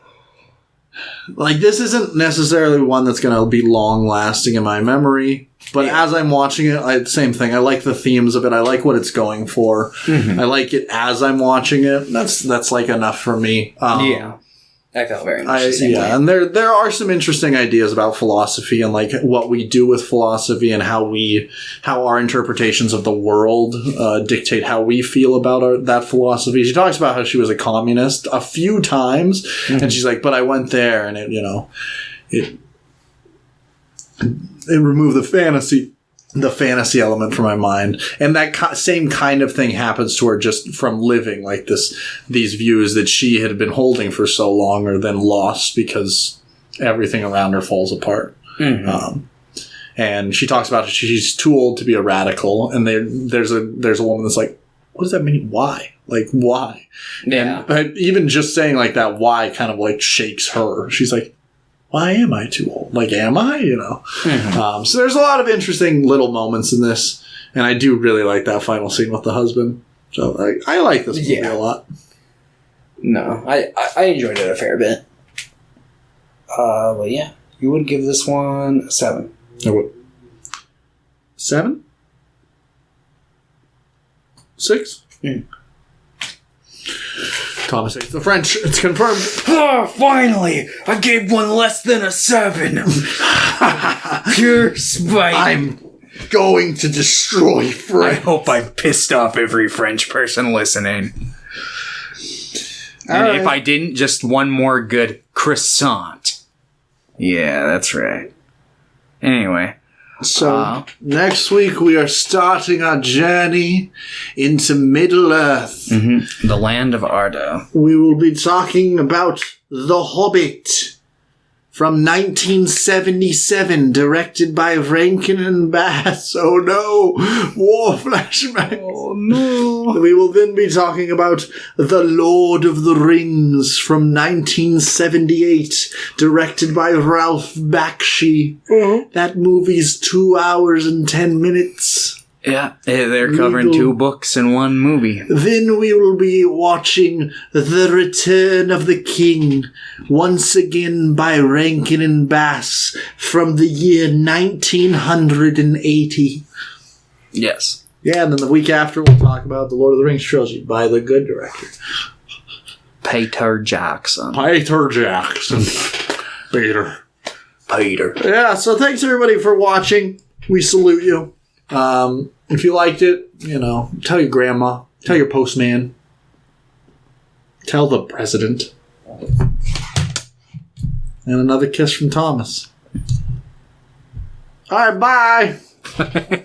Like, this isn't necessarily one that's going to be long-lasting in my memory. But as I'm watching it, same thing. I like the themes of it. I like what it's going for. Mm-hmm. I like it as I'm watching it. That's like enough for me. I felt very much the same way. And there are some interesting ideas about philosophy and like what we do with philosophy and how our interpretations of the world dictate how we feel about that philosophy. She talks about how she was a communist a few times, mm-hmm. and she's like, "But I went there, and it removed the fantasy element from my mind." And that same kind of thing happens to her just from living like these views that she had been holding for so long are then lost because everything around her falls apart. Mm-hmm. And she talks about she's too old to be a radical. And there's a woman that's like, what does that mean? Why? Like, why? Yeah. And even just saying like that, why kind of like shakes her. She's like, why am I too old? Like, am I? Mm-hmm. So there's a lot of interesting little moments in this, and I do really like that final scene with the husband. So I like this movie a lot. No, I enjoyed it a fair bit. But yeah, you would give this one a 7. I would. 7? 6? Mm. Thomas hates the French. It's confirmed. Oh, finally! I gave one less than a 7. Pure spite. I'm going to destroy France. I hope I've pissed off every French person listening. And if I didn't, just one more good croissant. Yeah, that's right. Anyway. So, next week we are starting our journey into Middle-earth. Mm-hmm. The land of Ardo. We will be talking about The Hobbit from 1977, directed by Rankin and Bass. Oh no! War flashbacks. Oh no! We will then be talking about The Lord of the Rings from 1978, directed by Ralph Bakshi. Mm-hmm. That movie's 2 hours and 10 minutes. Yeah, they're covering 2 books in one movie. Then we will be watching The Return of the King, once again by Rankin and Bass, from the year 1980. Yes. Yeah, and then the week after we'll talk about the Lord of the Rings trilogy by the good director. Peter Jackson. Peter. Yeah, so thanks everybody for watching. We salute you. If you liked it, tell your grandma, tell your postman, Tell the president. And another kiss from Thomas. All right, bye.